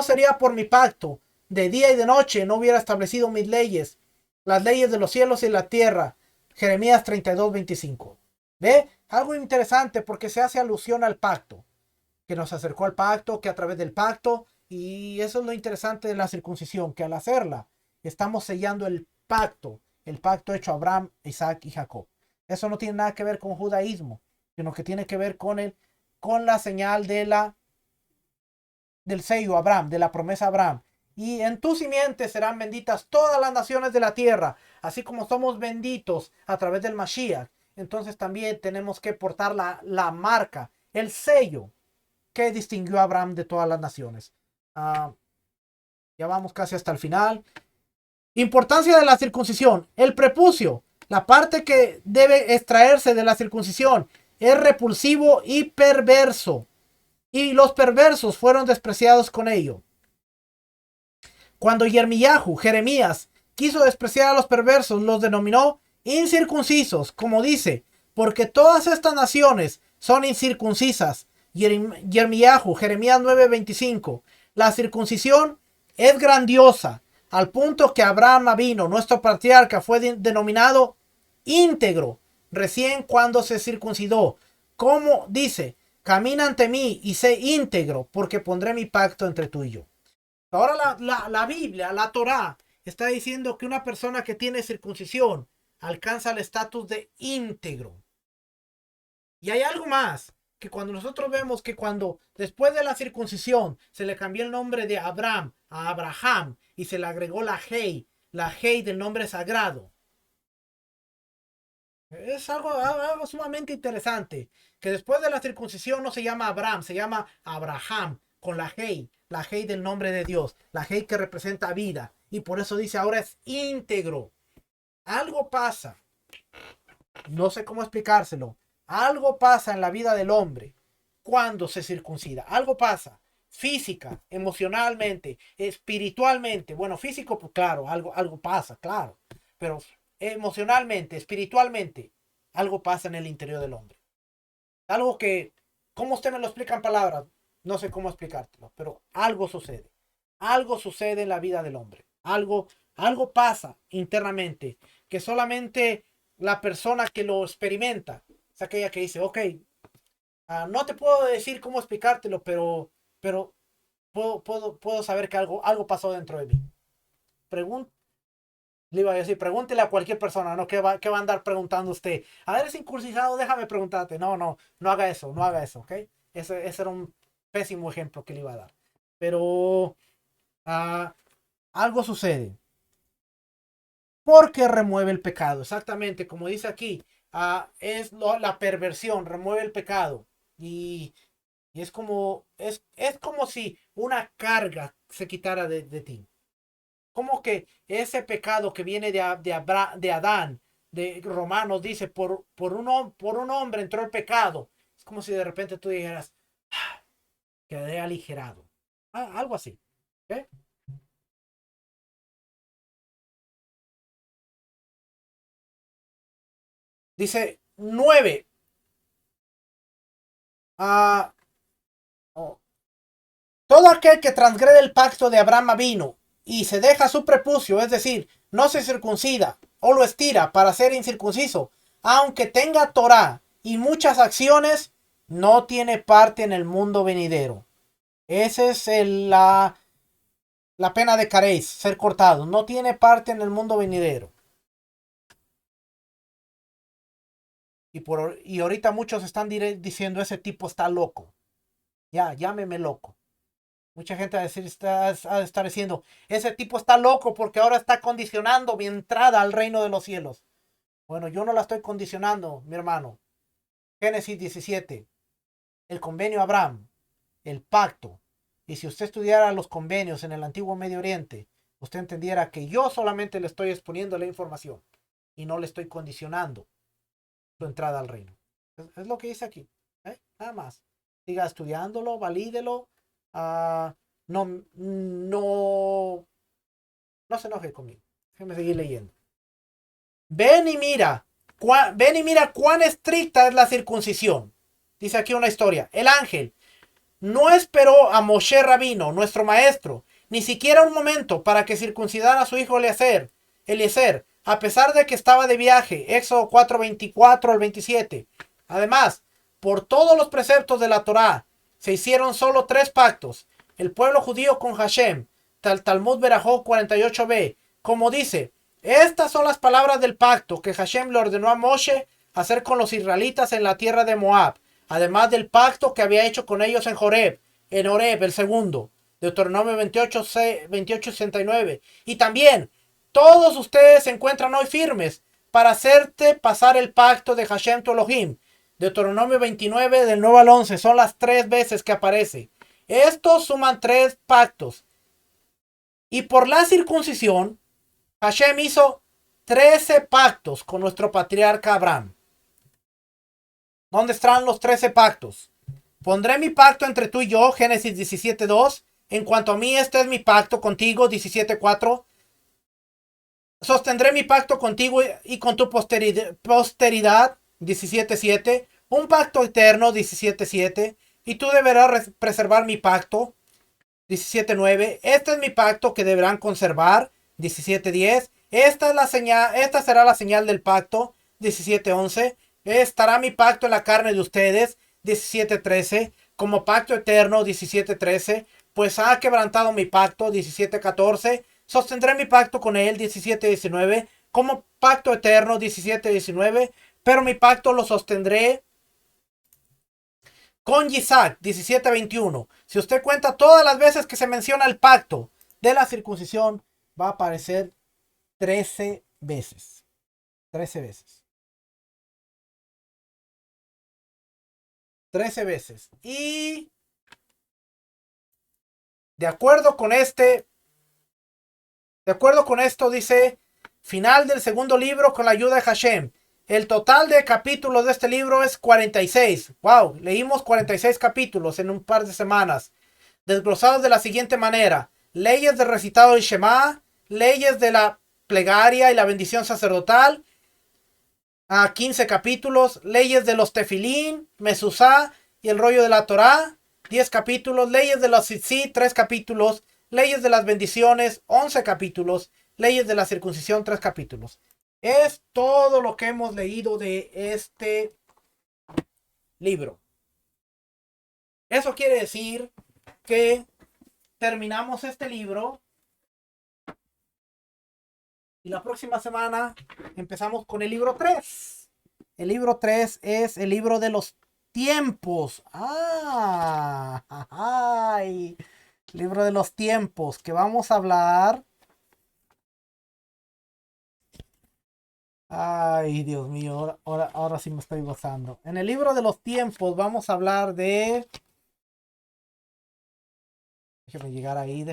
sería por mi pacto, de día y de noche no hubiera establecido mis leyes, las leyes de los cielos y la tierra. Jeremías 32:25. ¿Ve? Algo interesante porque se hace alusión al pacto, que nos acercó al pacto, que a través del pacto, y eso es lo interesante de la circuncisión, que al hacerla estamos sellando el pacto hecho a Abraham, Isaac y Jacob. Eso no tiene nada que ver con judaísmo, sino que tiene que ver con la señal del sello a Abraham, de la promesa a Abraham. Y en tu simiente serán benditas todas las naciones de la tierra, así como somos benditos a través del Mashiach. Entonces también tenemos que portar la marca, el sello que distinguió a Abraham de todas las naciones. Ya vamos casi hasta el final. Importancia de la circuncisión. El prepucio, la parte que debe extraerse de la circuncisión, es repulsivo y perverso. Y los perversos fueron despreciados con ello. Cuando Jeremías, quiso despreciar a los perversos, los denominó incircuncisos, como dice, porque todas estas naciones son incircuncisas. Jeremías 9:25. La circuncisión es grandiosa, al punto que Abraham Avino, nuestro patriarca, fue denominado íntegro recién cuando se circuncidó. Como dice, camina ante mí y sé íntegro, porque pondré mi pacto entre tú y yo. Ahora la Biblia, la Torá, está diciendo que una persona que tiene circuncisión alcanza el estatus de íntegro. Y hay algo más, que cuando nosotros vemos que cuando después de la circuncisión se le cambió el nombre de Abraham a Abraham y se le agregó la Hei del nombre sagrado. Es algo sumamente interesante, que después de la circuncisión no se llama Abraham, se llama Abraham, con la Hei del nombre de Dios, la Hei que representa vida, y por eso dice ahora es íntegro. Algo pasa, no sé cómo explicárselo, algo pasa en la vida del hombre cuando se circuncida, algo pasa, física, emocionalmente, espiritualmente, bueno, físico, pues claro, algo pasa, claro, pero emocionalmente, espiritualmente, algo pasa en el interior del hombre. Algo que, ¿cómo usted me lo explica en palabras? No sé cómo explicártelo, pero algo sucede. Algo sucede en la vida del hombre. Algo pasa internamente que solamente la persona que lo experimenta es aquella que dice, ok, no te puedo decir cómo explicártelo, pero puedo saber que algo pasó dentro de mí. Le iba a decir, pregúntele a cualquier persona, ¿no? ¿Qué va a andar preguntando usted? A ver, es incursionado, déjame preguntarte. No haga eso, ¿ok? Ese era un pésimo ejemplo que le iba a dar. Pero algo sucede. Porque remueve el pecado. Exactamente, como dice aquí, es la perversión, remueve el pecado. Y es como si una carga se quitara de ti. Como que ese pecado que viene de Adán, de Romanos dice, por un hombre entró el pecado. Es como si de repente tú dijeras, quedé aligerado. Algo así. ¿Okay? Dice 9. Oh, todo aquel que transgrede el pacto de Abraham vino y se deja su prepucio, es decir, no se circuncida, o lo estira para ser incircunciso, aunque tenga Torah y muchas acciones, no tiene parte en el mundo venidero. Esa es la pena de Careis, ser cortado. No tiene parte en el mundo venidero. Y ahorita muchos están diciendo, ese tipo está loco. Ya, llámeme loco. Mucha gente va a decir, a estar diciendo, ese tipo está loco porque ahora está condicionando mi entrada al reino de los cielos. Bueno, yo no la estoy condicionando, mi hermano. Génesis 17, el convenio Abraham, el pacto. Y si usted estudiara los convenios en el antiguo Medio Oriente, usted entendiera que yo solamente le estoy exponiendo la información y no le estoy condicionando su entrada al reino. Es lo que dice aquí. Nada más. Siga estudiándolo, valídelo. No, no, no se enoje conmigo. Déjeme seguir leyendo. Ven y mira. Ven y mira cuán estricta es la circuncisión. Dice aquí una historia. El ángel no esperó a Moshe Rabino, nuestro maestro, ni siquiera un momento para que circuncidara a su hijo Eliezer, a pesar de que estaba de viaje. Éxodo 4:24 al 27. Además, por todos los preceptos de la Torá, se hicieron solo 3 pactos. El pueblo judío con Hashem, Talmud Berajot 48b, como dice, estas son las palabras del pacto que Hashem le ordenó a Moshe hacer con los israelitas en la tierra de Moab, además del pacto que había hecho con ellos en Horeb el segundo, Deuteronomio 28:69. Y también, todos ustedes se encuentran hoy firmes para hacerte pasar el pacto de Hashem tu Elohim. Deuteronomio 29 del 9 al 11, son las 3 veces que aparece. Estos suman 3 pactos. Y por la circuncisión, Hashem hizo 13 pactos con nuestro patriarca Abraham. ¿Dónde están los 13 pactos? Pondré mi pacto entre tú y yo, Génesis 17:2. En cuanto a mí, este es mi pacto contigo, 17:4. Sostendré mi pacto contigo y con tu posteridad, 17:7. Un pacto eterno, 17:7. Y tú deberás preservar mi pacto, 17:9. Este es mi pacto que deberán conservar, 17:10. Esta será la señal del pacto, 17:11. Estará mi pacto en la carne de ustedes, 17:13. Como pacto eterno, 17:13. Pues ha quebrantado mi pacto, 17:14. Sostendré mi pacto con él, 17:19. Como pacto eterno, 17:19. Pero mi pacto lo sostendré con Isaac, 17:21. Si usted cuenta todas las veces que se menciona el pacto de la circuncisión, va a aparecer 13 veces. 13 veces. 13 veces. Y de acuerdo con esto dice, final del segundo libro con la ayuda de Hashem. El total de capítulos de este libro es 46. Wow, leímos 46 capítulos en un par de semanas. Desglosados de la siguiente manera: leyes de recitado del Shema, leyes de la plegaria y la bendición sacerdotal, a 15 capítulos, leyes de los tefilín, mesuzá y el rollo de la Torá, 10 capítulos, leyes de los tzitzit, 3 capítulos, leyes de las bendiciones, 11 capítulos, leyes de la circuncisión, 3 capítulos. Es todo lo que hemos leído de este libro. Eso quiere decir que terminamos este libro y la próxima semana empezamos con el libro 3. El libro 3 es el libro de los tiempos. Ay, libro de los tiempos, que vamos a hablar. Ay, Dios mío, ahora sí me estoy gozando. En el libro de los tiempos vamos a hablar de... Déjeme llegar ahí.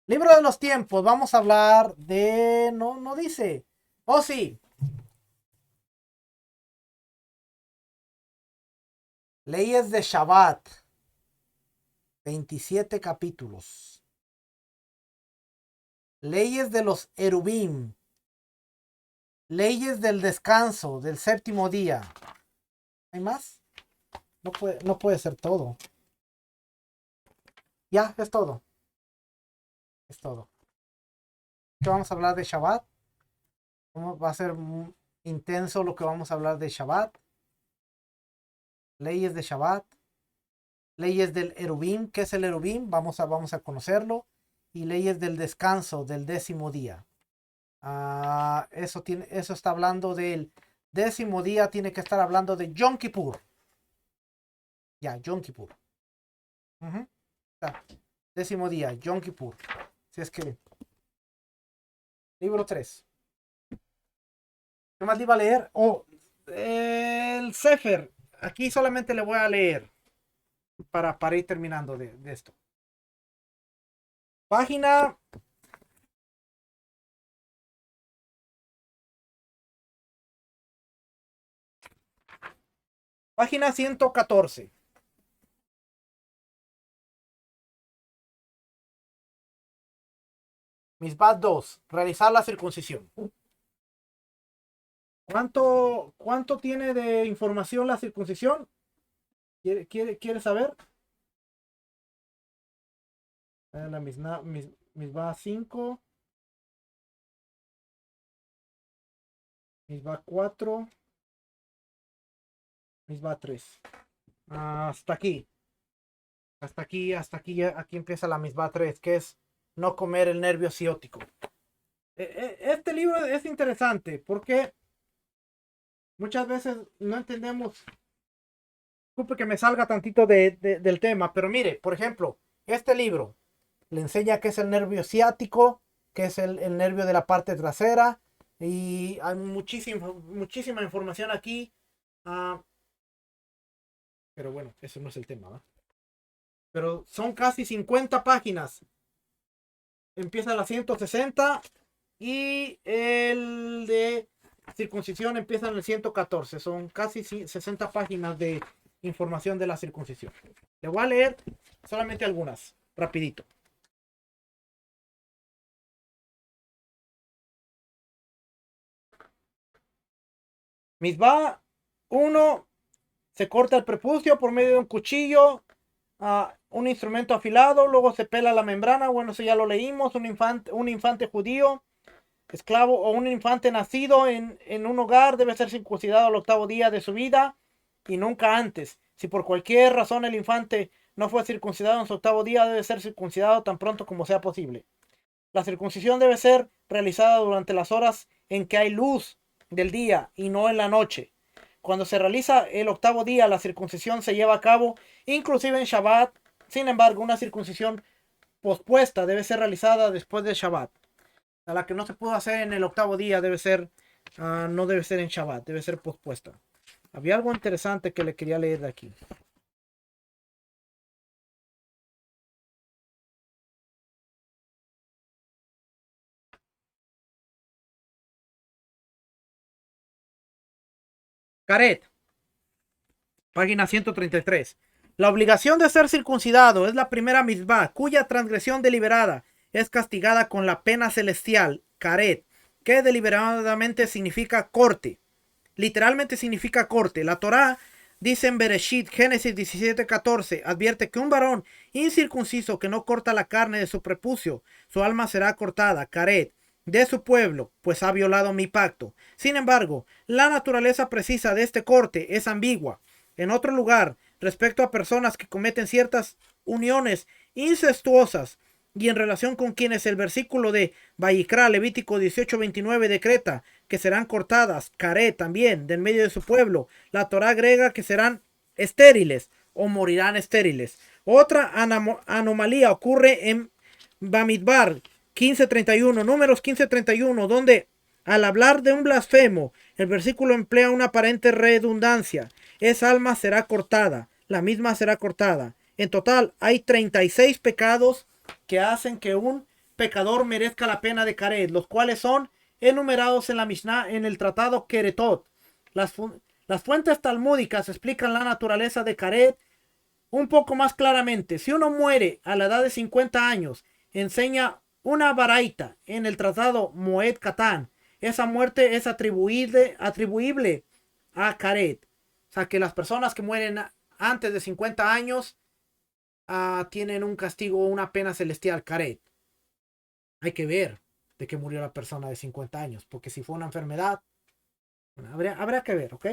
Libro de los tiempos, vamos a hablar de... No dice. Oh, sí. Leyes de Shabbat. 27 capítulos. Leyes de los Erubim. Leyes del descanso del séptimo día. ¿Hay más? No puede ser todo. Ya, es todo. Es todo. ¿Qué vamos a hablar de Shabbat? Va a ser intenso lo que vamos a hablar de Shabbat, leyes de Shabbat, leyes del Erubim. ¿Qué es el Erubim? Vamos a conocerlo. Y leyes del descanso del 10º día. Eso está hablando del 10º día, tiene que estar hablando de Yom Kippur. Ya, Yom Kippur. Ujú. Está. 10º día, Yom Kippur. Si es que. Libro 3. ¿Qué más le iba a leer? Oh, el Sefer. Aquí solamente le voy a leer para ir terminando de esto. Página. Página 114. Misbah 2. Realizar la circuncisión. ¿Cuánto tiene de información la circuncisión? ¿Quiere saber? La Misbah 5. Misbah 4. Misbah 3. Hasta aquí. Aquí empieza la Misbah 3, que es no comer el nervio ciático. Este libro es interesante porque muchas veces no entendemos. Disculpe que me salga tantito del tema, pero mire, por ejemplo, este libro le enseña qué es el nervio ciático, qué es el nervio de la parte trasera, y hay muchísima información aquí. ah, pero bueno, eso no es el tema, ¿va? Pero son casi 50 páginas. Empieza a la 160 y el de circuncisión empieza en el 114. Son casi 60 páginas de información de la circuncisión. Le voy a leer solamente algunas, rapidito. Misbah 1, se corta el prepucio por medio de un cuchillo, un instrumento afilado, luego se pela la membrana. Bueno, eso ya lo leímos. Un infante judío, esclavo o un infante nacido en un hogar debe ser circuncidado al 8º día de su vida y nunca antes. Si por cualquier razón el infante no fue circuncidado en su 8º día, debe ser circuncidado tan pronto como sea posible. La circuncisión debe ser realizada durante las horas en que hay luz del día y no en la noche. Cuando se realiza el 8º día, la circuncisión se lleva a cabo inclusive en Shabbat. Sin embargo, una circuncisión pospuesta debe ser realizada después de Shabbat. A la que no se pudo hacer en el 8º día no debe ser en Shabbat, debe ser pospuesta. Había algo interesante que le quería leer de aquí. Caret, página 133. La obligación de ser circuncidado es la primera misbah, cuya transgresión deliberada es castigada con la pena celestial, caret, que deliberadamente significa corte. Literalmente significa corte. La Torá dice en Bereshit, Génesis 17:14, advierte que un varón incircunciso que no corta la carne de su prepucio, su alma será cortada, caret, de su pueblo, pues ha violado mi pacto. Sin embargo, la naturaleza precisa de este corte es ambigua. En otro lugar, respecto a personas que cometen ciertas uniones incestuosas, y en relación con quienes el versículo de Vayikra, Levítico 18:29 decreta que serán cortadas, caré también, del medio de su pueblo, la Torá agrega que serán estériles o morirán estériles. Otra anomalía ocurre en Bamidbar 15:31, números 15:31, donde al hablar de un blasfemo, el versículo emplea una aparente redundancia. Esa alma será cortada, la misma será cortada. En total hay 36 pecados que hacen que un pecador merezca la pena de caret, los cuales son enumerados en la Mishnah en el tratado Keretot. Las fuentes talmúdicas explican la naturaleza de caret un poco más claramente. Si uno muere a la edad de 50 años, enseña una baraita en el tratado Moed Katan, esa muerte es atribuible a caret. O sea, que las personas que mueren antes de 50 años tienen un castigo, una pena celestial, caret. Hay que ver. de que murió la persona de 50 años. Porque si fue una enfermedad, bueno, habrá que ver, ¿ok?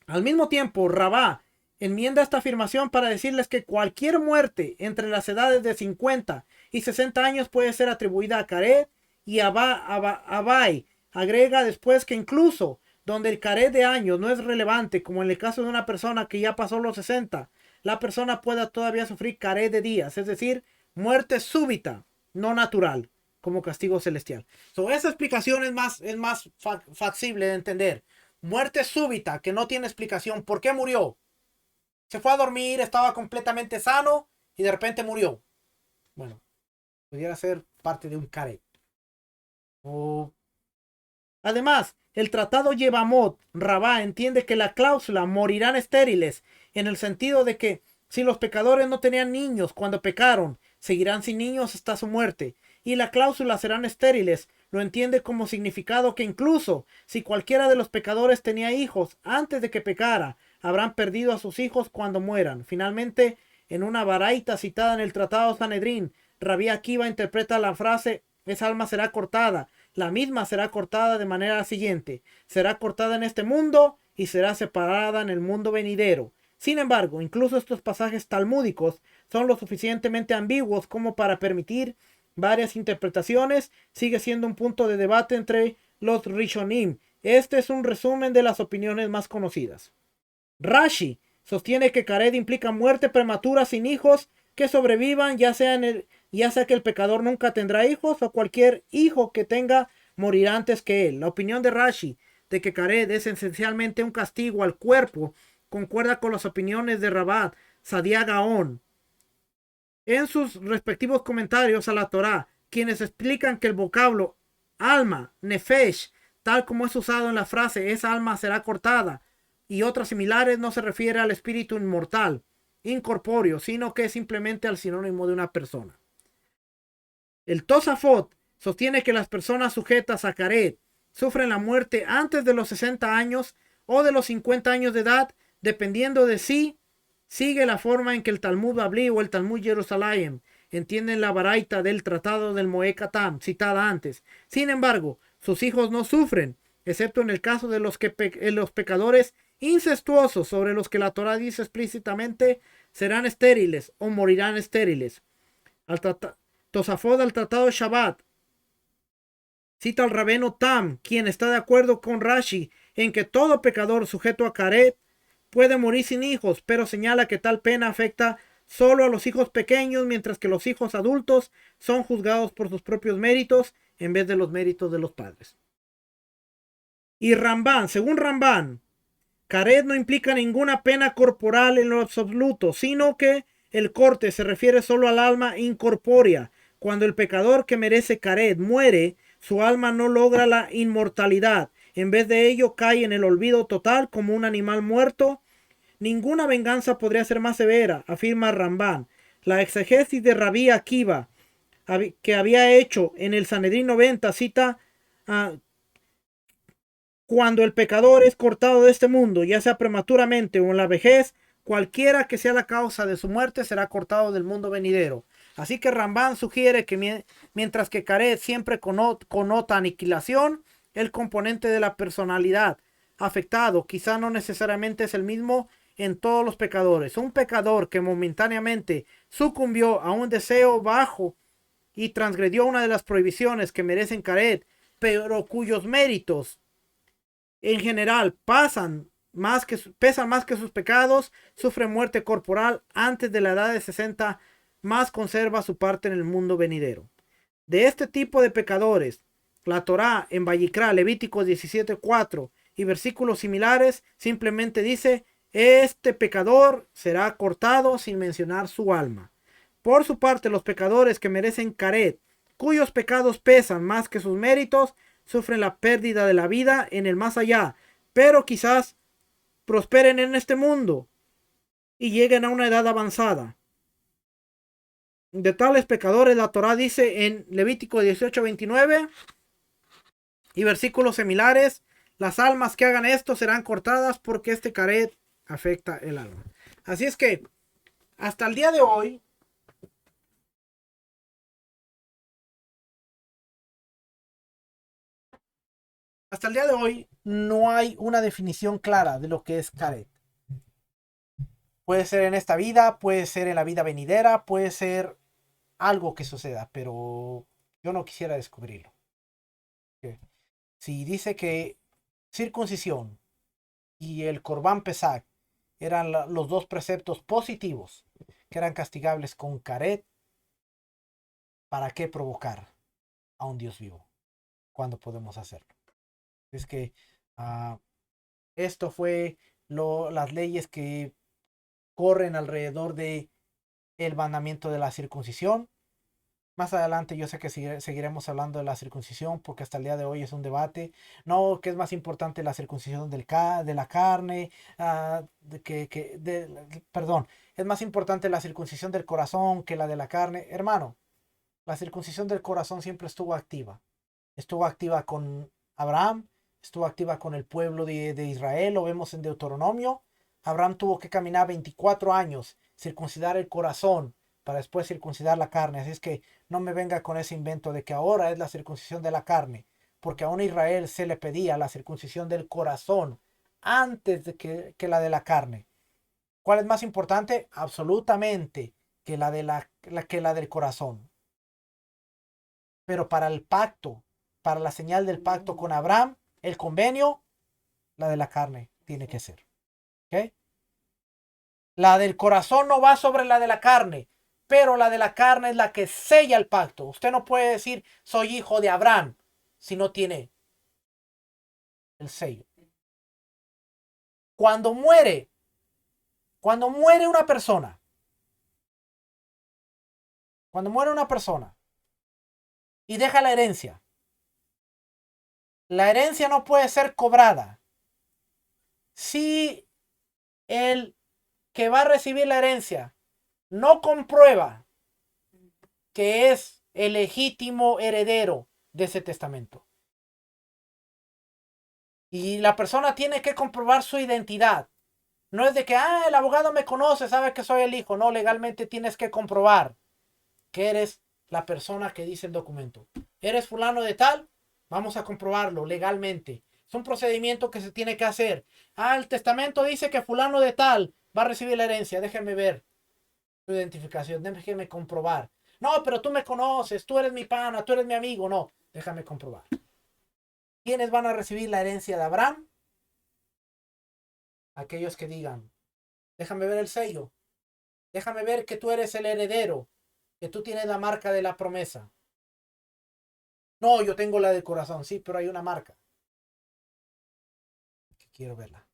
Al mismo tiempo, Rabá enmienda esta afirmación para decirles que cualquier muerte entre las edades de 50 y 60 años puede ser atribuida a Caret, y Abai agrega después que incluso donde el Caret de años no es relevante, como en el caso de una persona que ya pasó los 60, la persona pueda todavía sufrir Caret de días, es decir, muerte súbita, no natural, como castigo celestial. Esa explicación es más factible de entender. Muerte súbita, que no tiene explicación. ¿Por qué murió? Se fue a dormir, estaba completamente sano y de repente murió. Bueno, pudiera ser parte de un caret. O... Además, el tratado Yevamot Rabá entiende que la cláusula morirán estériles, en el sentido de que si los pecadores no tenían niños cuando pecaron, seguirán sin niños hasta su muerte. Y la cláusula serán estériles lo entiende como significado que incluso si cualquiera de los pecadores tenía hijos antes de que pecara, habrán perdido a sus hijos cuando mueran. Finalmente, en una baraita citada en el Tratado Sanedrín, Rabí Akiva interpreta la frase: esa alma será cortada. La misma será cortada de manera siguiente: será cortada en este mundo y será separada en el mundo venidero. Sin embargo, incluso estos pasajes talmúdicos son lo suficientemente ambiguos como para permitir varias interpretaciones. Sigue siendo un punto de debate entre los Rishonim. Este es un resumen de las opiniones más conocidas. Rashi sostiene que Caret implica muerte prematura sin hijos que sobrevivan, ya sea que el pecador nunca tendrá hijos o cualquier hijo que tenga morirá antes que él. La opinión de Rashi de que Caret es esencialmente un castigo al cuerpo concuerda con las opiniones de Rabat Sadia Gaon en sus respectivos comentarios a la Torá, quienes explican que el vocablo alma, nefesh, tal como es usado en la frase esa alma será cortada y otras similares, no se refiere al espíritu inmortal, incorpóreo, sino que es simplemente al sinónimo de una persona. El Tosafot sostiene que las personas sujetas a Caret sufren la muerte antes de los 60 años o de los 50 años de edad, dependiendo de si sigue la forma en que el Talmud Babli o el Talmud Jerusalén entienden la baraita del tratado del Moed Katan citada antes. Sin embargo, sus hijos no sufren, excepto en el caso de los pecadores incestuosos, sobre los que la Torá dice explícitamente serán estériles o morirán estériles. Tosafot al tratado Shabbat cita al rabeno Tam, quien está de acuerdo con Rashi en que todo pecador sujeto a Caret puede morir sin hijos, pero señala que tal pena afecta solo a los hijos pequeños, mientras que los hijos adultos son juzgados por sus propios méritos en vez de los méritos de los padres. Y Ramban, según Ramban, Caret no implica ninguna pena corporal en lo absoluto, sino que el corte se refiere solo al alma incorpórea. Cuando el pecador que merece Caret muere, su alma no logra la inmortalidad. En vez de ello, cae en el olvido total como un animal muerto. Ninguna venganza podría ser más severa, afirma Ramban. La exegesis de Rabí Akiva, que había hecho en el Sanedrín 90, cita cuando el pecador es cortado de este mundo, ya sea prematuramente o en la vejez, cualquiera que sea la causa de su muerte será cortado del mundo venidero. Así que Ramban sugiere que mientras que Caret siempre connota aniquilación, el componente de la personalidad afectado quizá no necesariamente es el mismo en todos los pecadores. Un pecador que momentáneamente sucumbió a un deseo bajo y transgredió una de las prohibiciones que merecen Caret, pero cuyos méritos en general pesan más que sus pecados, sufre muerte corporal antes de la edad de 60, más conserva su parte en el mundo venidero. De este tipo de pecadores, la Torá en Vayikra, Levítico 17:4 y versículos similares simplemente dice: este pecador será cortado, sin mencionar su alma. Por su parte, los pecadores que merecen Caret, cuyos pecados pesan más que sus méritos, sufren la pérdida de la vida en el más allá, pero quizás prosperen en este mundo y lleguen a una edad avanzada. De tales pecadores, la Torá dice en Levítico 18:29 y versículos similares: las almas que hagan esto serán cortadas porque este Caret afecta el alma. Así es que hasta el día de hoy Hasta el día de hoy no hay una definición clara de lo que es Karet. Puede ser en esta vida, puede ser en la vida venidera, puede ser algo que suceda, pero yo no quisiera descubrirlo. ¿Ok? Si dice que circuncisión y el Corbán Pesach eran los dos preceptos positivos que eran castigables con Karet, ¿para qué provocar a un Dios vivo cuando podemos hacerlo? Es que uh, esto fue las leyes que corren alrededor de el mandamiento de la circuncisión. Más adelante yo sé que seguiremos hablando de la circuncisión porque hasta el día de hoy es un debate. No, que es más importante la circuncisión de la carne, perdón, es más importante la circuncisión del corazón que la de la carne. Hermano, la circuncisión del corazón siempre estuvo activa. Estuvo activa con Abraham, estuvo activa con el pueblo de Israel, lo vemos en Deuteronomio. Abraham tuvo que caminar 24 años, circuncidar el corazón para después circuncidar la carne. Así es que no me venga con ese invento de que ahora es la circuncisión de la carne, porque aún a Israel se le pedía la circuncisión del corazón antes de que la de la carne. ¿Cuál es más importante? Absolutamente que que la del corazón. Pero para el pacto, para la señal del pacto con Abraham, el convenio, la de la carne tiene que ser. ¿Ok? La del corazón no va sobre la de la carne, pero la de la carne es la que sella el pacto. Usted no puede decir soy hijo de Abraham si no tiene el sello. Cuando muere, cuando muere una persona, cuando muere una persona y deja la herencia no puede ser cobrada si el que va a recibir la herencia no comprueba que es el legítimo heredero de ese testamento. Y la persona tiene que comprobar su identidad. No es de que, el abogado me conoce, sabe que soy el hijo. No, legalmente tienes que comprobar que eres la persona que dice el documento. ¿Eres fulano de tal? Vamos a comprobarlo legalmente. Es un procedimiento que se tiene que hacer. El testamento dice que fulano de tal va a recibir la herencia. Déjenme ver tu identificación. Déjenme comprobar. No, pero tú me conoces, tú eres mi pana, tú eres mi amigo. No, déjame comprobar. ¿Quiénes van a recibir la herencia de Abraham? Aquellos que digan, déjame ver el sello. Déjame ver que tú eres el heredero, que tú tienes la marca de la promesa. No, yo tengo la del corazón, sí, pero hay una marca. Que quiero verla.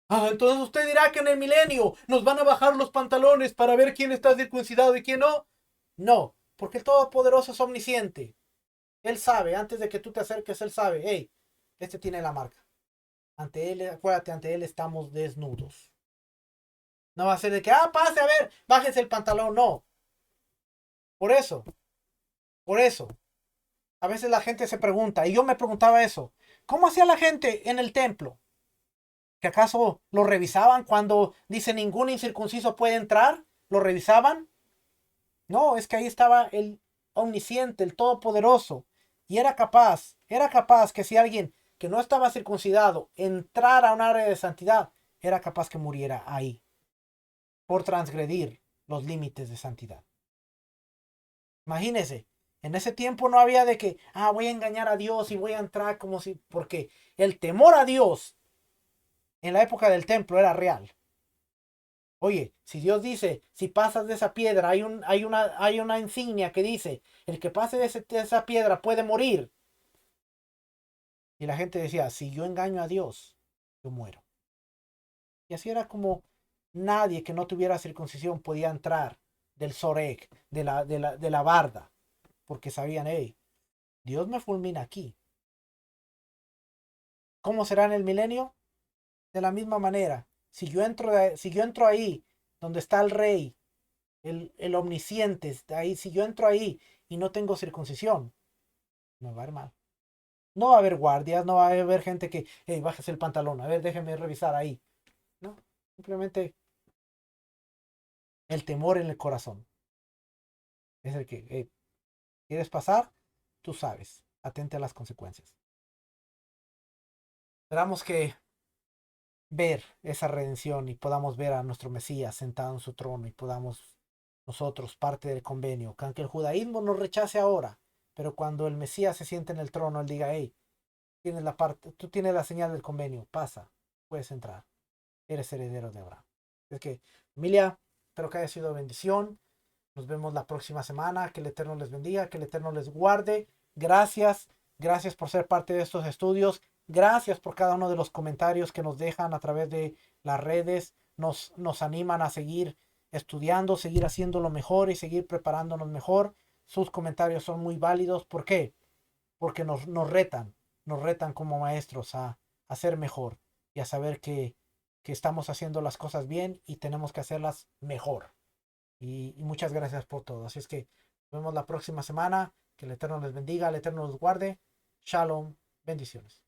Entonces usted dirá que en el milenio nos van a bajar los pantalones para ver quién está circuncidado y quién no. No, porque el Todopoderoso es omnisciente. Él sabe, antes de que tú te acerques, él sabe, hey, este tiene la marca. Ante él, acuérdate, ante él estamos desnudos. No va a ser de que, pase, a ver, bájese el pantalón. No. Por eso, por eso. A veces la gente se pregunta, y yo me preguntaba eso, ¿cómo hacía la gente en el templo? ¿Que acaso lo revisaban cuando dice ningún incircunciso puede entrar? ¿Lo revisaban? No, es que ahí estaba el omnisciente, el todopoderoso. Y era capaz que si alguien que no estaba circuncidado entrara a un área de santidad, era capaz que muriera ahí por transgredir los límites de santidad. Imagínese, en ese tiempo no había de que, voy a engañar a Dios y voy a entrar como si, porque el temor a Dios en la época del templo era real. Oye, si Dios dice, si pasas de esa piedra, hay una insignia que dice, el que pase de esa piedra puede morir. Y la gente decía, si yo engaño a Dios, yo muero. Y así era como nadie que no tuviera circuncisión podía entrar del Sorek, de la barda, porque sabían, hey, Dios me fulmina aquí. ¿Cómo será en el milenio? De la misma manera. Si yo entro ahí, donde está el rey, el omnisciente, ahí, si yo entro ahí y no tengo circuncisión, me va a ir mal. No va a haber guardias, no va a haber gente que, hey, bájese el pantalón, a ver, déjeme revisar ahí. No, simplemente el temor en el corazón. Es el que, hey, ¿quieres pasar? Tú sabes. atente a las consecuencias. Esperamos que ver esa redención y podamos ver a nuestro Mesías sentado en su trono y podamos nosotros, parte del convenio, que aunque el judaísmo nos rechace ahora, pero cuando el Mesías se siente en el trono, él diga, hey, tienes la parte, tú tienes la señal del convenio, pasa, puedes entrar, eres heredero de Abraham. Es que, familia, espero que haya sido de bendición. Nos vemos la próxima semana. Que el Eterno les bendiga, que el Eterno les guarde. Gracias, gracias por ser parte de estos estudios. Gracias por cada uno de los comentarios que nos dejan a través de las redes. Nos animan a seguir estudiando, seguir haciéndolo mejor y seguir preparándonos mejor. Sus comentarios son muy válidos. ¿Por qué? Porque nos retan como maestros a ser mejor y a saber que estamos haciendo las cosas bien y tenemos que hacerlas mejor. Y muchas gracias por todo. Así es que nos vemos la próxima semana. Que el Eterno les bendiga, el Eterno los guarde. Shalom, bendiciones.